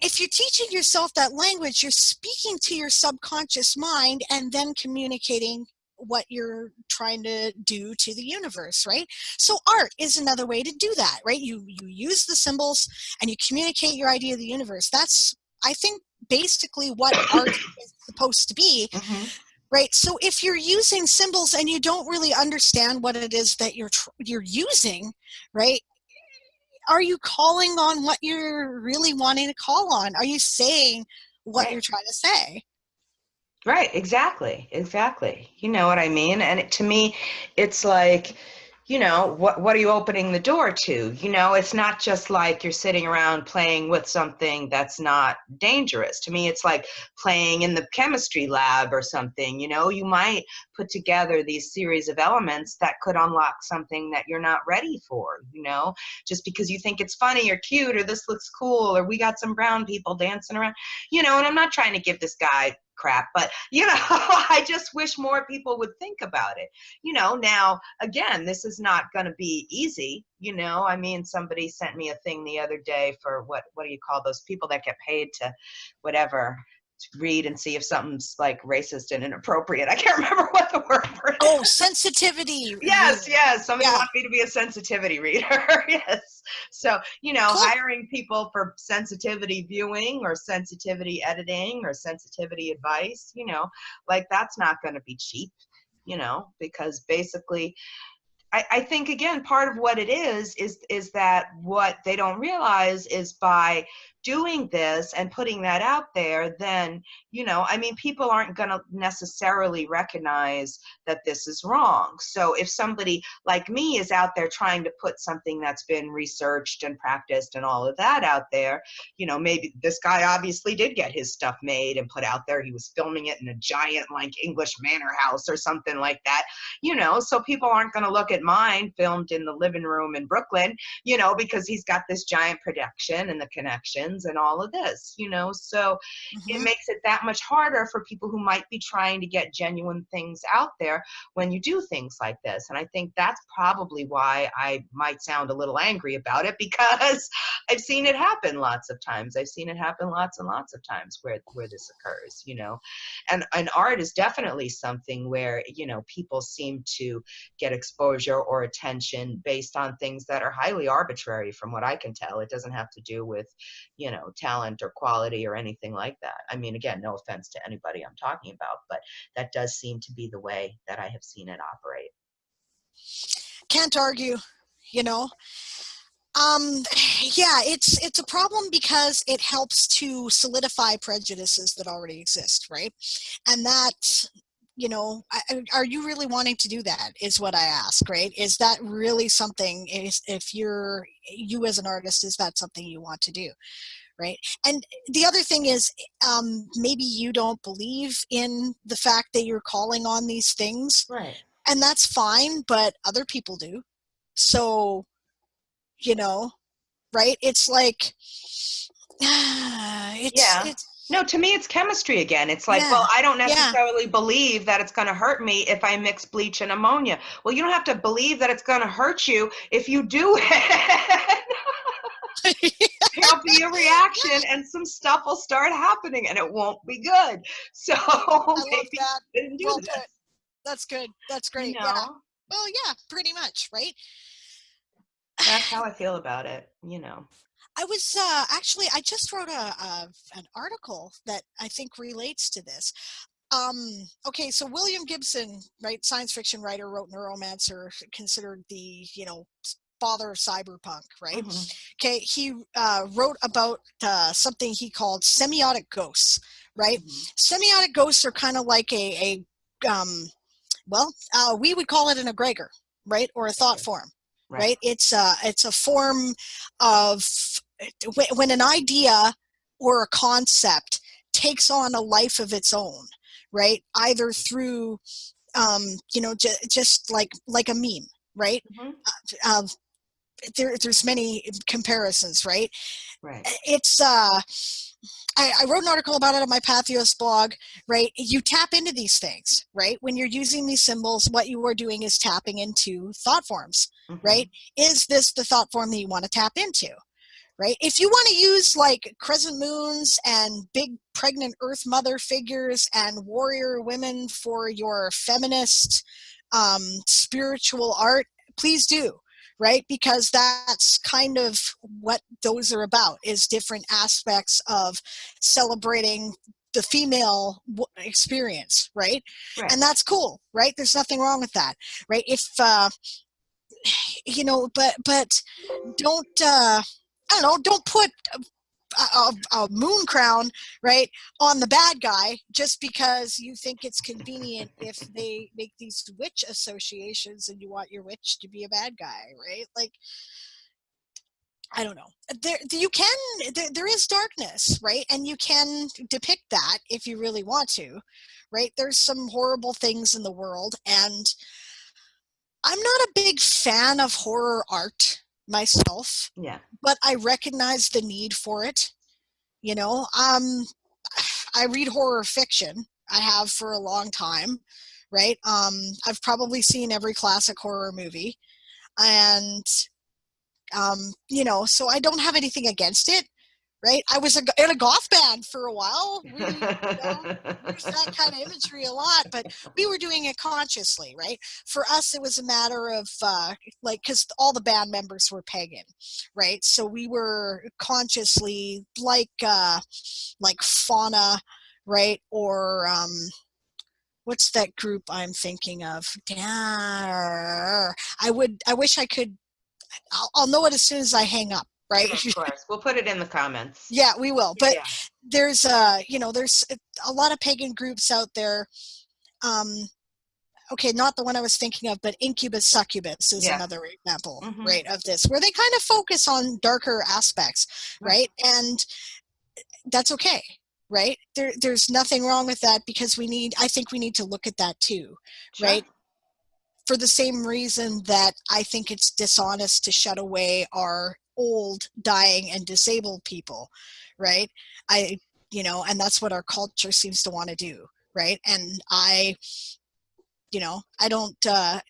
if you're teaching yourself that language, you're speaking to your subconscious mind and then communicating what you're trying to do to the universe, right? So art is another way to do that, right? You use the symbols and you communicate your idea of the universe. That's, I think, basically what art is supposed to be, right? So if you're using symbols and you don't really understand what it is that you're using, right? Are you calling on what you're really wanting to call on? Are you saying what you're trying to say? Right, exactly. You know what I mean? And to me, it's like, you know, what are you opening the door to? You know, it's not just like you're sitting around playing with something that's not dangerous. To me, it's like playing in the chemistry lab or something. You know, you might put together these series of elements that could unlock something that you're not ready for, you know, just because you think it's funny or cute or this looks cool or we got some brown people dancing around, you know. And I'm not trying to give this guy crap, but you know, I just wish more people would think about it. You know, now again, this is not going to be easy. You know, I mean, somebody sent me a thing the other day for what do you call those people that get paid to whatever, to read and see if something's like racist and inappropriate. I can't remember what the word for it. Oh, sensitivity. Yes, somebody wanted me to be a sensitivity reader. Yes. So, you know, Cool. hiring people for sensitivity viewing or sensitivity editing or sensitivity advice, you know, like that's not going to be cheap, you know, because basically I think again, part of what it is that what they don't realize is by doing this and putting that out there, then, you know, I mean, people aren't going to necessarily recognize that this is wrong. So if somebody like me is out there trying to put something that's been researched and practiced and all of that out there, you know, maybe this guy obviously did get his stuff made and put out there. He was filming it in a giant like English manor house or something like that, you know, so people aren't going to look at mine filmed in the living room in Brooklyn, you know, because he's got this giant production and the connections and all of this, you know. So it makes it that much harder for people who might be trying to get genuine things out there when you do things like this. And I think that's probably why I might sound a little angry about it, because I've seen it happen lots of times. I've seen it happen lots and lots of times where this occurs, you know. And art is definitely something where, you know, people seem to get exposure or attention based on things that are highly arbitrary from what I can tell. It doesn't have to do with, you know, talent or quality or anything like that. I mean, again, no offense to anybody I'm talking about, but that does seem to be the way that I have seen it operate. Can't argue, you know. Yeah, it's a problem because it helps to solidify prejudices that already exist, right? And that, you know, are you really wanting to do that is what I ask, right? Is that really something, if you as an artist, is that something you want to do? Right. And the other thing is, maybe you don't believe in the fact that you're calling on these things. Right. And that's fine, but other people do. So, you know, right? It's like, it's no, to me, it's chemistry again. It's like, yeah, well, I don't yeah. necessarily believe that it's going to hurt me if I mix bleach and ammonia. Well, you don't have to believe that it's going to hurt you if you do it. There'll be a reaction and some stuff will start happening and it won't be good. So I love maybe that. didn't do Well this. put. That's good. That's great. You Yeah. know, Well, yeah, pretty much, right? that's how I feel about it, you know. I was actually, I just wrote an article that I think relates to this. Okay, so William Gibson, right, science fiction writer, wrote Neuromancer, considered the, you know, father of cyberpunk, right? Mm-hmm. Okay, he wrote about something he called semiotic ghosts, right? Mm-hmm. Semiotic ghosts are kind of like we would call it an egregor, right, or a thought form, Right. right? It's a form of when an idea or a concept takes on a life of its own, right? Either through you know, just like a meme, right? Mm-hmm. There's many comparisons, right? Right. It's I wrote an article about it on my Pathos blog, right? You tap into these things, right? When you're using these symbols, what you are doing is tapping into thought forms, Mm-hmm. right? Is this the thought form that you want to tap into? Right? If you want to use like crescent moons and big pregnant earth mother figures and warrior women for your feminist spiritual art, please do, right? Because that's kind of what those are about, is different aspects of celebrating the female experience, right? Right. And that's cool, right? There's nothing wrong with that, right? If you know, but don't I don't know, don't put a moon crown, right, on the bad guy just because you think it's convenient if they make these witch associations and you want your witch to be a bad guy, right? Like, I don't know. There is darkness, right? And you can depict that if you really want to, right? There's some horrible things in the world, and I'm not a big fan of horror art myself, Yeah. but I recognize the need for it. You know, I read horror fiction. I have for a long time, right? I've probably seen every classic horror movie, and you know, so I don't have anything against it, right? I was in a goth band for a while. We, you know, used that kind of imagery a lot, but we were doing it consciously, right? For us, it was a matter of like, because all the band members were pagan, right? So we were consciously like fauna, right? Or what's that group I'm thinking of? I wish I could. I'll know it as soon as I hang up, right? Of course. We'll put it in the comments. Yeah, we will. But Yeah. there's you know, there's a lot of pagan groups out there. Okay, not the one I was thinking of, but Incubus Succubus is another example, right, of this, where they kind of focus on darker aspects, right? And that's okay, right? There's nothing wrong with that, because I think we need to look at that too, right? For the same reason that I think it's dishonest to shut away our old, dying, and disabled people, right? You know, and that's what our culture seems to want to do, right? And you know, I don't, the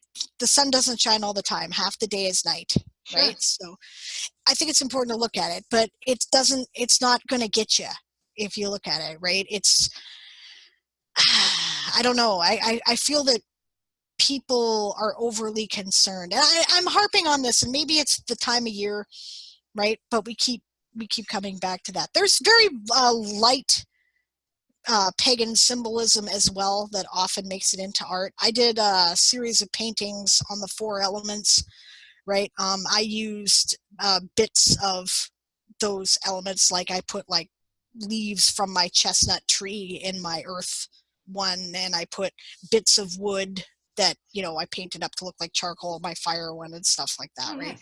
sun doesn't shine all the time. Half the day is night, right? So I think it's important to look at it, but it's not going to get you if you look at it, right? I don't know. I feel that people are overly concerned, and I'm harping on this, and maybe it's the time of year, right? But we keep coming back to that. There's very light pagan symbolism as well that often makes it into art. I did a series of paintings on the 4 elements, right? I used bits of those elements, like I put like leaves from my chestnut tree in my earth one, and I put bits of wood that, you know, I painted up to look like charcoal, my fire one, and stuff like that, right?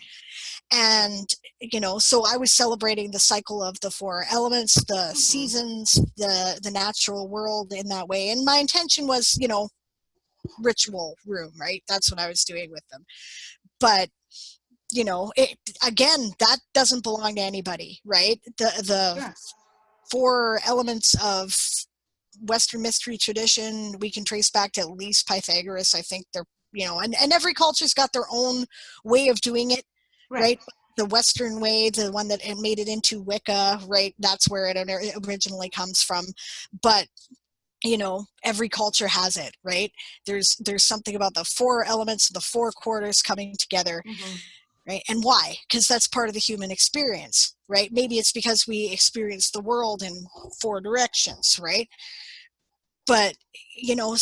And, you know, so I was celebrating the cycle of the 4 elements, the seasons, the natural world in that way. And my intention was, you know, ritual room, right? That's what I was doing with them. But, you know, again, that doesn't belong to anybody, right? The 4 elements of Western mystery tradition, we can trace back to at least Pythagoras. I think they're, you know, and every culture's got their own way of doing it, right? The Western way, the one that made it into Wicca, right? That's where it originally comes from. But, you know, every culture has it, right? There's something about the 4 elements, the 4 quarters coming together, right? And why? Because that's part of the human experience, right? Maybe it's because we experience the world in 4 directions, right? But, you know,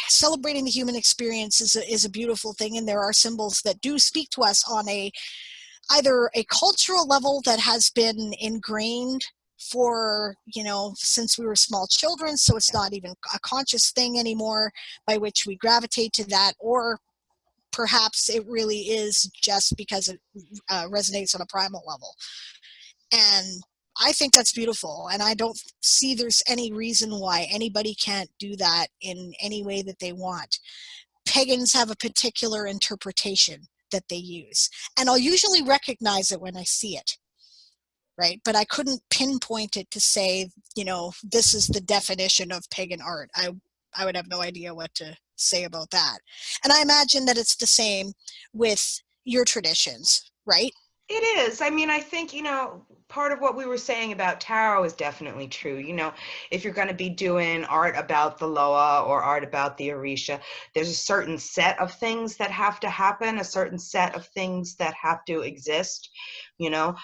celebrating the human experience is a beautiful thing, and there are symbols that do speak to us on either a cultural level that has been ingrained for, you know, since we were small children, so it's not even a conscious thing anymore by which we gravitate to that, or perhaps it really is just because it resonates on a primal level. And I think that's beautiful, and I don't see there's any reason why anybody can't do that in any way that they want. Pagans have a particular interpretation that they use, and I'll usually recognize it when I see it, right? But I couldn't pinpoint it to say, you know, this is the definition of pagan art. I would have no idea what to say about that. And I imagine that it's the same with your traditions, right? It is. I mean, I think, you know, part of what we were saying about tarot is definitely true. You know, if you're going to be doing art about the Loa or art about the Orisha, there's a certain set of things that have to happen, a certain set of things that have to exist. You know,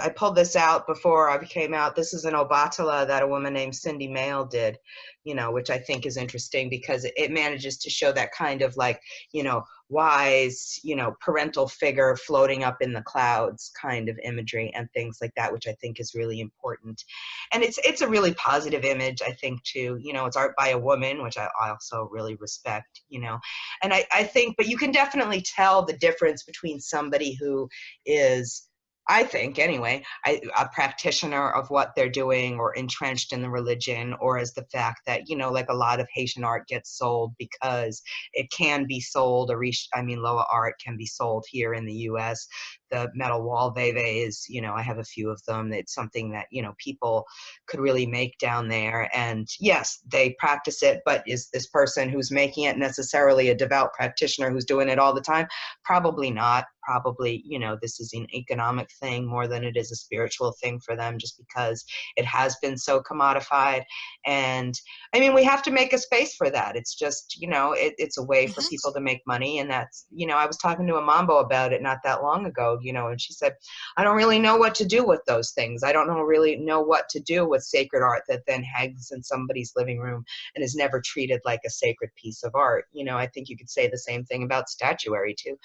I pulled this out before I came out. This is an Obatala that a woman named Cindy Mayle did, you know, which I think is interesting because it manages to show that kind of like, you know, wise, parental figure floating up in the clouds kind of imagery and things like that, which I think is really important. And it's a really positive image, I think, too. It's art by a woman, which I also really respect, and I think, but you can definitely tell the difference between somebody who is, I think anyway, a practitioner of what they're doing or entrenched in the religion, or as the fact that, like a lot of Haitian art gets sold because it can be sold, Loa art can be sold here in the US. The metal wall veve is, I have a few of them. It's something that, people could really make down there. And yes, they practice it, but is this person who's making it necessarily a devout practitioner who's doing it all the time? Probably not. Probably, this is an economic thing more than it is a spiritual thing for them, just because it has been so commodified. And we have to make a space for that. It's just, it's a way for people to make money. And that's, I was talking to a Mambo about it not that long ago, and she said, I don't really know what to do with those things. I don't really know what to do with sacred art that then hangs in somebody's living room and is never treated like a sacred piece of art. I think you could say the same thing about statuary too.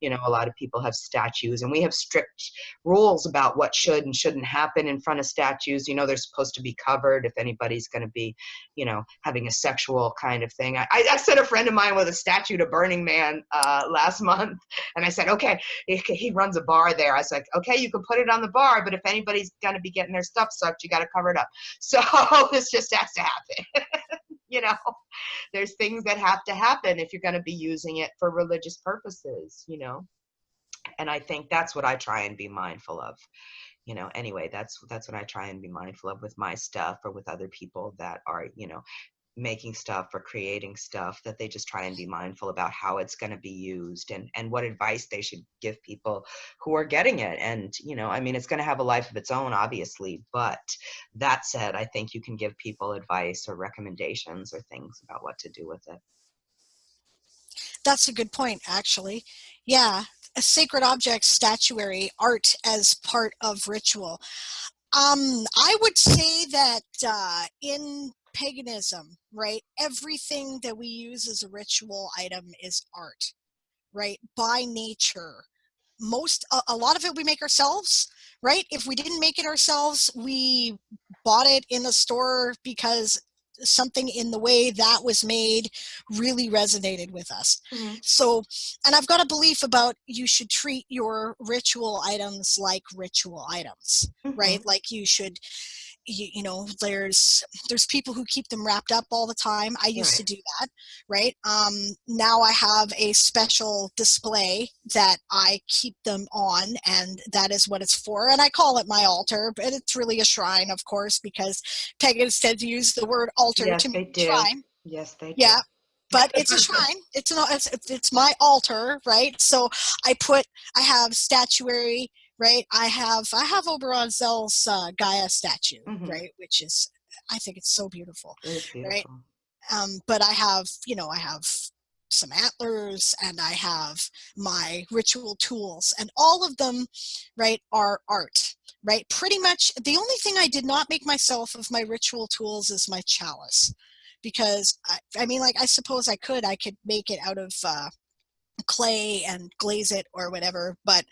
A lot of people have statues, and we have strict rules about what should and shouldn't happen in front of statues. They're supposed to be covered if anybody's going to be, having a sexual kind of thing. I sent a friend of mine with a statue to Burning Man last month, and I said, okay, he runs a bar there. I was like, okay, you can put it on the bar, but if anybody's going to be getting their stuff sucked, you got to cover it up. So this just has to happen. There's things that have to happen if you're going to be using it for religious purposes, and I think that's what I try and be mindful of. Anyway, that's what I try and be mindful of with my stuff, or with other people that are, making stuff or creating stuff, that they just try and be mindful about how it's going to be used, and what advice they should give people who are getting it. And, it's going to have a life of its own, obviously. But that said, I think you can give people advice or recommendations or things about what to do with it. That's a good point, actually. Yeah, a sacred object, statuary, art as part of ritual. I would say that in paganism, right, everything that we use as a ritual item is art, right, by nature. A lot of it we make ourselves, right? If we didn't make it ourselves, we bought it in the store because something in the way that was made really resonated with us. Mm-hmm. So, and I've got a belief about, you should treat your ritual items like ritual items, Mm-hmm. right? Like you should, there's people who keep them wrapped up all the time. I used to do that, right? Now I have a special display that I keep them on, and that is what it's for. And I call it my altar, but it's really a shrine, of course, because pagans tend to use the word altar yes, to they mean do. shrine. Yes, they do. Yeah. But it's a shrine. It's my altar, right? So I have statuary, right? I have Oberon Zell's Gaia statue, Mm-hmm. right? Which is, I think it's so beautiful, It is beautiful. right? But I have some antlers, and I have my ritual tools, and all of them, right, are art, right? Pretty much the only thing I did not make myself of my ritual tools is my chalice, because I suppose I could make it out of clay and glaze it or whatever, but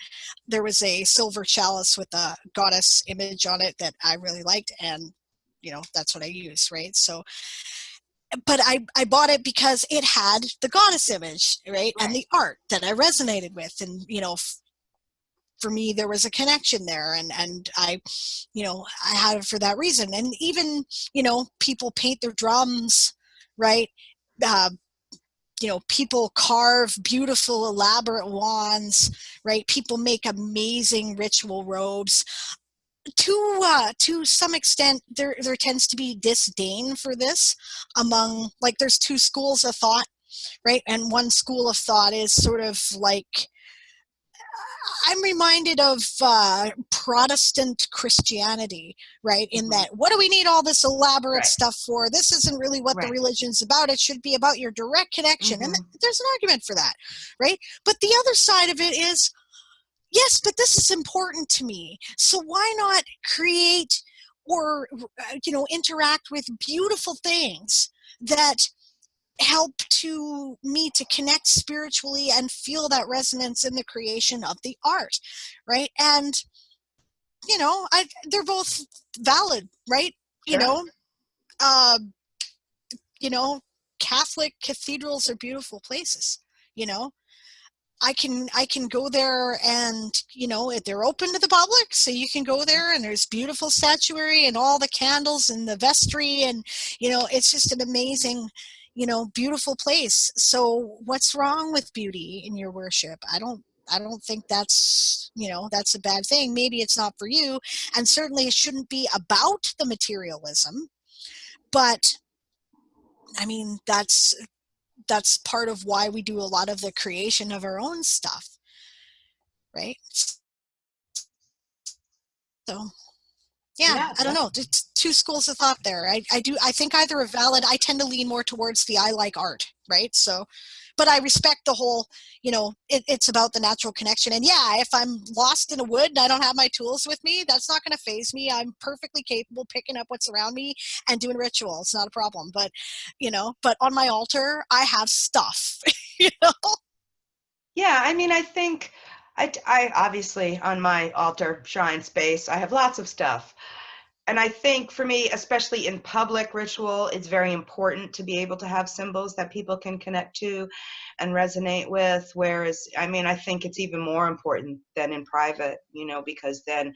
there was a silver chalice with a goddess image on it that I really liked, and that's what I use, right? So, but I bought it because it had the goddess image, right? And the art that I resonated with, and for me there was a connection there, and I had it for that reason. And even people paint their drums, right? People carve beautiful elaborate wands, right? People make amazing ritual robes. To some extent, there tends to be disdain for this among, like, there's two schools of thought, right? And one school of thought is sort of like, I'm reminded of Protestant Christianity, right? In that, what do we need all this elaborate stuff for? This isn't really what the religion's about. It should be about your direct connection. And there's an argument for that, right? But the other side of it is, yes, but this is important to me. So why not create or, interact with beautiful things that help to me to connect spiritually and feel that resonance in the creation of the art, right? And you know, they're both valid, right? Sure. Uh, you know, Catholic cathedrals are beautiful places. You know, I can go there, and you know, they're open to the public, so you can go there, and there's beautiful statuary and all the candles and the vestry, and you know, it's just an amazing, you know, beautiful place. So what's wrong with beauty in your worship? I don't think that's, you know, that's a bad thing. Maybe it's not for you, and certainly it shouldn't be about the materialism, but I mean, that's part of why we do a lot of the creation of our own stuff, right? So yeah, I don't know. It's two schools of thought there. I think either are valid. I tend to lean more towards the I like art, right? So, but I respect the whole, you know, it's about the natural connection. And yeah, if I'm lost in a wood and I don't have my tools with me, that's not going to faze me. I'm perfectly capable picking up what's around me and doing ritual. It's not a problem. But, you know, but on my altar, I have stuff, you know? Yeah, I mean, I think I obviously on my altar shrine space, I have lots of stuff. And I think for me, especially in public ritual, it's very important to be able to have symbols that people can connect to and resonate with. Whereas, I mean, I think it's even more important than in private, you know, because then,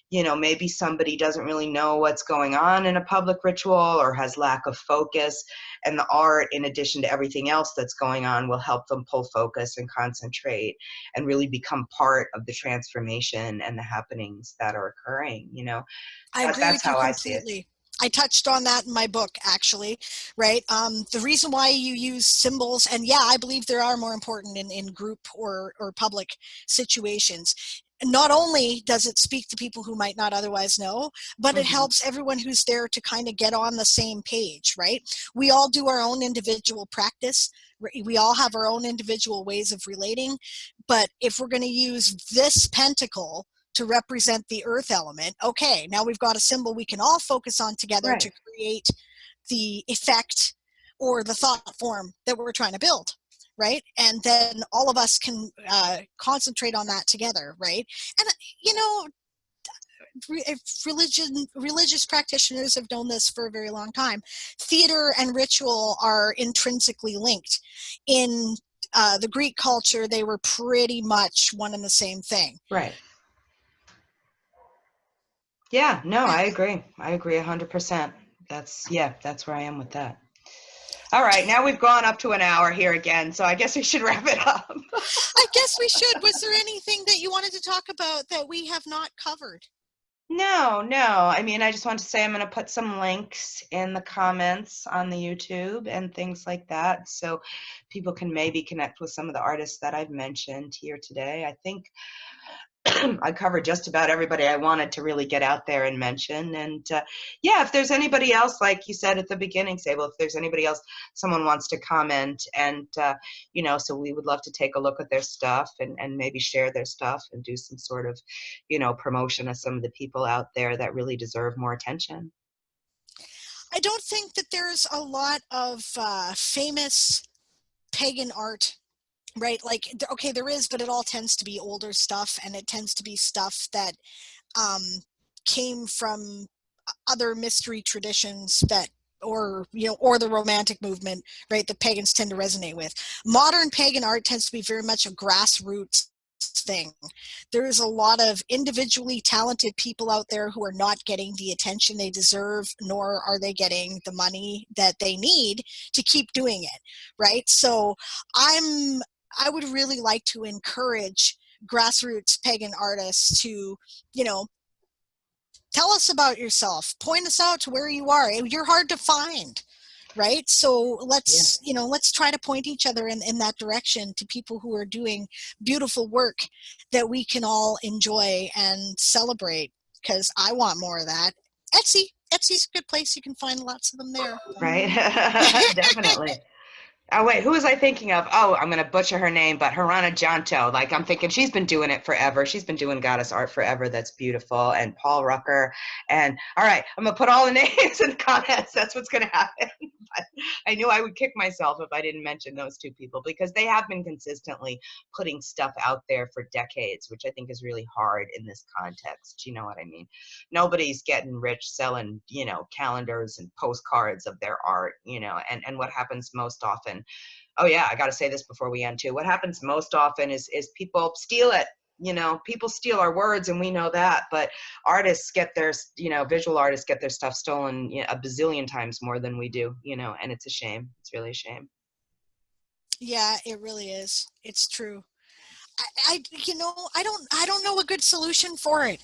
you know, maybe somebody doesn't really know what's going on in a public ritual or has lack of focus. And the art, in addition to everything else that's going on, will help them pull focus and concentrate and really become part of the transformation and the happenings that are occurring, you know. I agree That's with you how I see it. completely. I touched on that in my book, actually, right? The reason why you use symbols, and yeah, I believe there are more important in group or public situations. Not only does it speak to people who might not otherwise know, but it Mm-hmm. helps everyone who's there to kind of get on the same page, right? We all do our own individual practice. We all have our own individual ways of relating. But if we're going to use this pentacle to represent the earth element, okay, now we've got a symbol we can all focus on together to Right. create the effect or the thought form that we're trying to build, right? And then all of us can concentrate on that together, right? And you know, religious practitioners have known this for a very long time. Theater and ritual are intrinsically linked. In the Greek culture, they were pretty much one and the same thing. Right. Yeah, no, Yeah. I agree. I agree 100%. That's where I am with that. All right, now we've gone up to an hour here again, so I guess we should wrap it up. I guess we should. Was there anything that you wanted to talk about that we have not covered? No. I mean, I just want to say I'm going to put some links in the comments on the YouTube and things like that, so people can maybe connect with some of the artists that I've mentioned here today. I think I covered just about everybody I wanted to really get out there and mention. And yeah, if there's anybody else, like you said at the beginning, Sable, if there's anybody else, someone wants to comment, and you know, so we would love to take a look at their stuff and maybe share their stuff and do some sort of, you know, promotion of some of the people out there that really deserve more attention. I don't think that there's a lot of famous pagan art, right? Like, okay, there is, but it all tends to be older stuff, and it tends to be stuff that um, came from other mystery traditions that, or you know, or the romantic movement, right, that pagans tend to resonate with. Modern pagan art tends to be very much a grassroots thing. There's a lot of individually talented people out there who are not getting the attention they deserve, nor are they getting the money that they need to keep doing it, right? So I would really like to encourage grassroots pagan artists to, you know, tell us about yourself, point us out to where you are. You're hard to find, right? So let's, you know, let's try to point each other in that direction to people who are doing beautiful work that we can all enjoy and celebrate, because I want more of that. Etsy's a good place. You can find lots of them there. Right. Definitely. Oh, wait, who was I thinking of? Oh, I'm going to butcher her name, but Harana Janto. Like, I'm thinking she's been doing it forever. She's been doing goddess art forever. That's beautiful. And Paul Rucker. And all right, I'm going to put all the names in the comments. That's what's going to happen. I knew I would kick myself if I didn't mention those two people, because they have been consistently putting stuff out there for decades, which I think is really hard in this context. You know what I mean? Nobody's getting rich selling, calendars and postcards of their art, and what happens most often. Oh yeah, I got to say this before we end too. What happens most often is people steal it. People steal our words, and we know that, but artists get their, visual artists get their stuff stolen a bazillion times more than we do, and it's a shame. It's really a shame. Yeah, it really is. It's true. I don't know a good solution for it.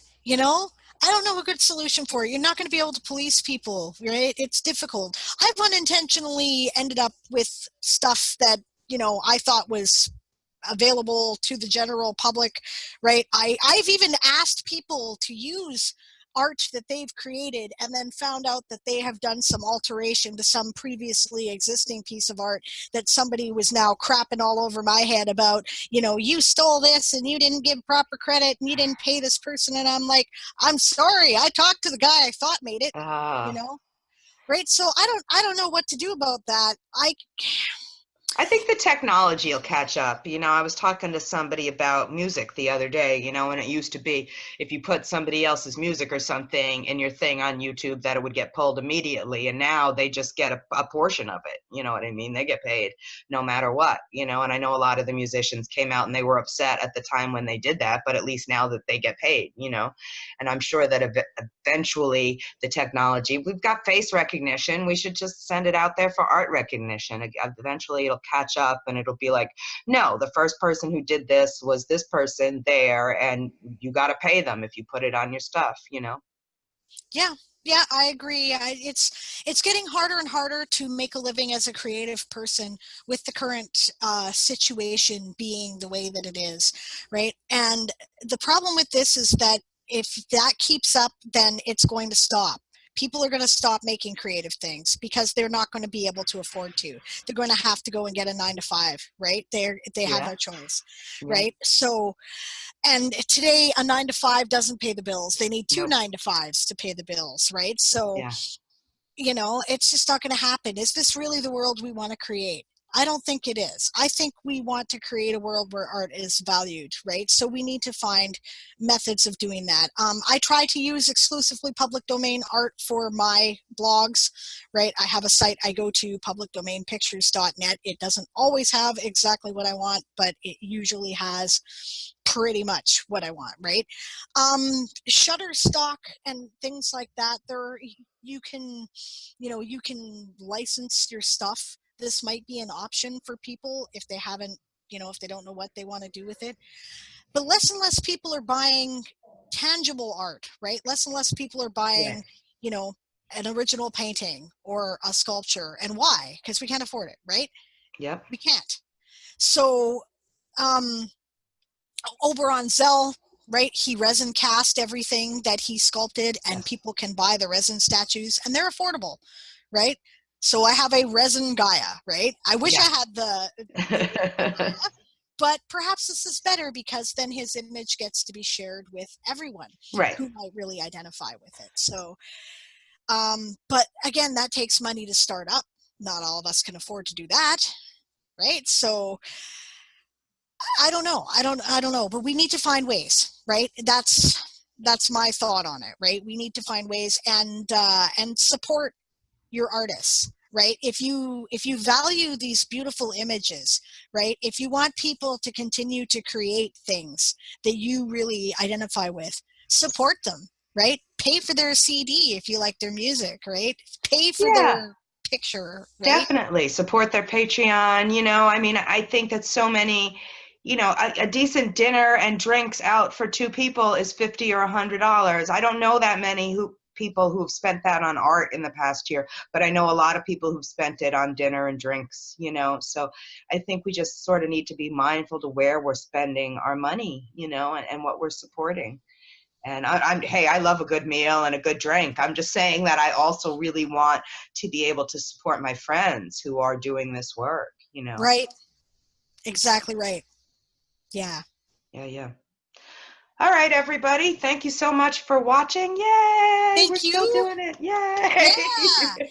I don't know a good solution for it. You're not going to be able to police people, right? It's difficult. I've unintentionally ended up with stuff that, I thought was available to the general public, right? I've even asked people to use art that they've created and then found out that they have done some alteration to some previously existing piece of art that somebody was now crapping all over my head about, you stole this and you didn't give proper credit and you didn't pay this person. And I'm like, I'm sorry, I talked to the guy I thought made it, right? So I don't know what to do about that. I think the technology will catch up. I was talking to somebody about music the other day, and it used to be if you put somebody else's music or something in your thing on YouTube that it would get pulled immediately. And now they just get a portion of it. You know what I mean? They get paid no matter what, and I know a lot of the musicians came out and they were upset at the time when they did that, but at least now that they get paid, and I'm sure that eventually the technology, we've got face recognition. We should just send it out there for art recognition. Eventually it'll catch up and it'll be like, no, the first person who did this was this person there, and you got to pay them if you put it on your stuff, Yeah, I agree. It's getting harder and harder to make a living as a creative person with the current situation being the way that it is, right? And the problem with this is that if that keeps up, then it's going to stop. People are going to stop making creative things because they're not going to be able to afford to. They're going to have to go and get a 9-to-5, right? They have no choice, right? So, and today a 9-to-5 doesn't pay the bills. They need two 9-to-5s to pay the bills, right? So, it's just not going to happen. Is this really the world we want to create? I don't think it is. I think we want to create a world where art is valued, right? So we need to find methods of doing that. I try to use exclusively public domain art for my blogs, right? I have a site I go to, publicdomainpictures.net. It doesn't always have exactly what I want, but it usually has pretty much what I want, right? Shutterstock and things like that, you can license your stuff. This might be an option for people if they haven't, if they don't know what they want to do with it. But less and less people are buying tangible art, right? Less and less people are buying, an original painting or a sculpture. And why? Because we can't afford it, right? Yep. We can't. So, Oberon Zell, right? He resin cast everything that he sculpted, and people can buy the resin statues, and they're affordable, right? So I have a resin Gaia, right? I wish I had the but perhaps this is better because then his image gets to be shared with everyone who might really identify with it. So, but again, that takes money to start up. Not all of us can afford to do that, right? So I don't know. I don't know, but we need to find ways, right? That's my thought on it, right? We need to find ways and support your artists, right? If you value these beautiful images, right? If you want people to continue to create things that you really identify with, support them, right? Pay for their CD if you like their music, right? Pay for their picture, right? Definitely support their Patreon. I think that so many, a decent dinner and drinks out for two people is $50 or $100. I don't know that many people who've spent that on art in the past year, but I know a lot of people who've spent it on dinner and drinks, so I think we just sort of need to be mindful to where we're spending our money, and what we're supporting. And I love a good meal and a good drink. I'm just saying that I also really want to be able to support my friends who are doing this work, Right. Exactly right. Yeah. Yeah. All right, everybody. Thank you so much for watching. Yay! Thank We're you. still doing it. Yay!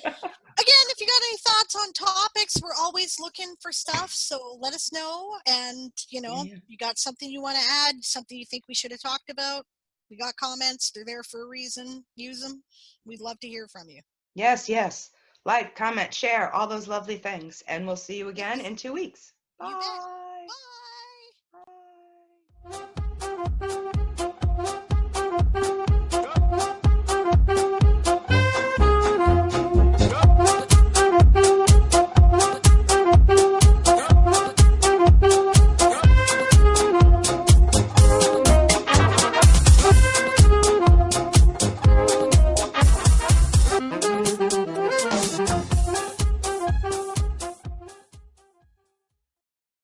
Yeah. again, if you got any thoughts on topics, we're always looking for stuff. So let us know. And, you know, you got something you want to add, something you think we should have talked about. We got comments. They're there for a reason. Use them. We'd love to hear from you. Yes, yes. Like, comment, share, all those lovely things. And we'll see you again in 2 weeks. Bye.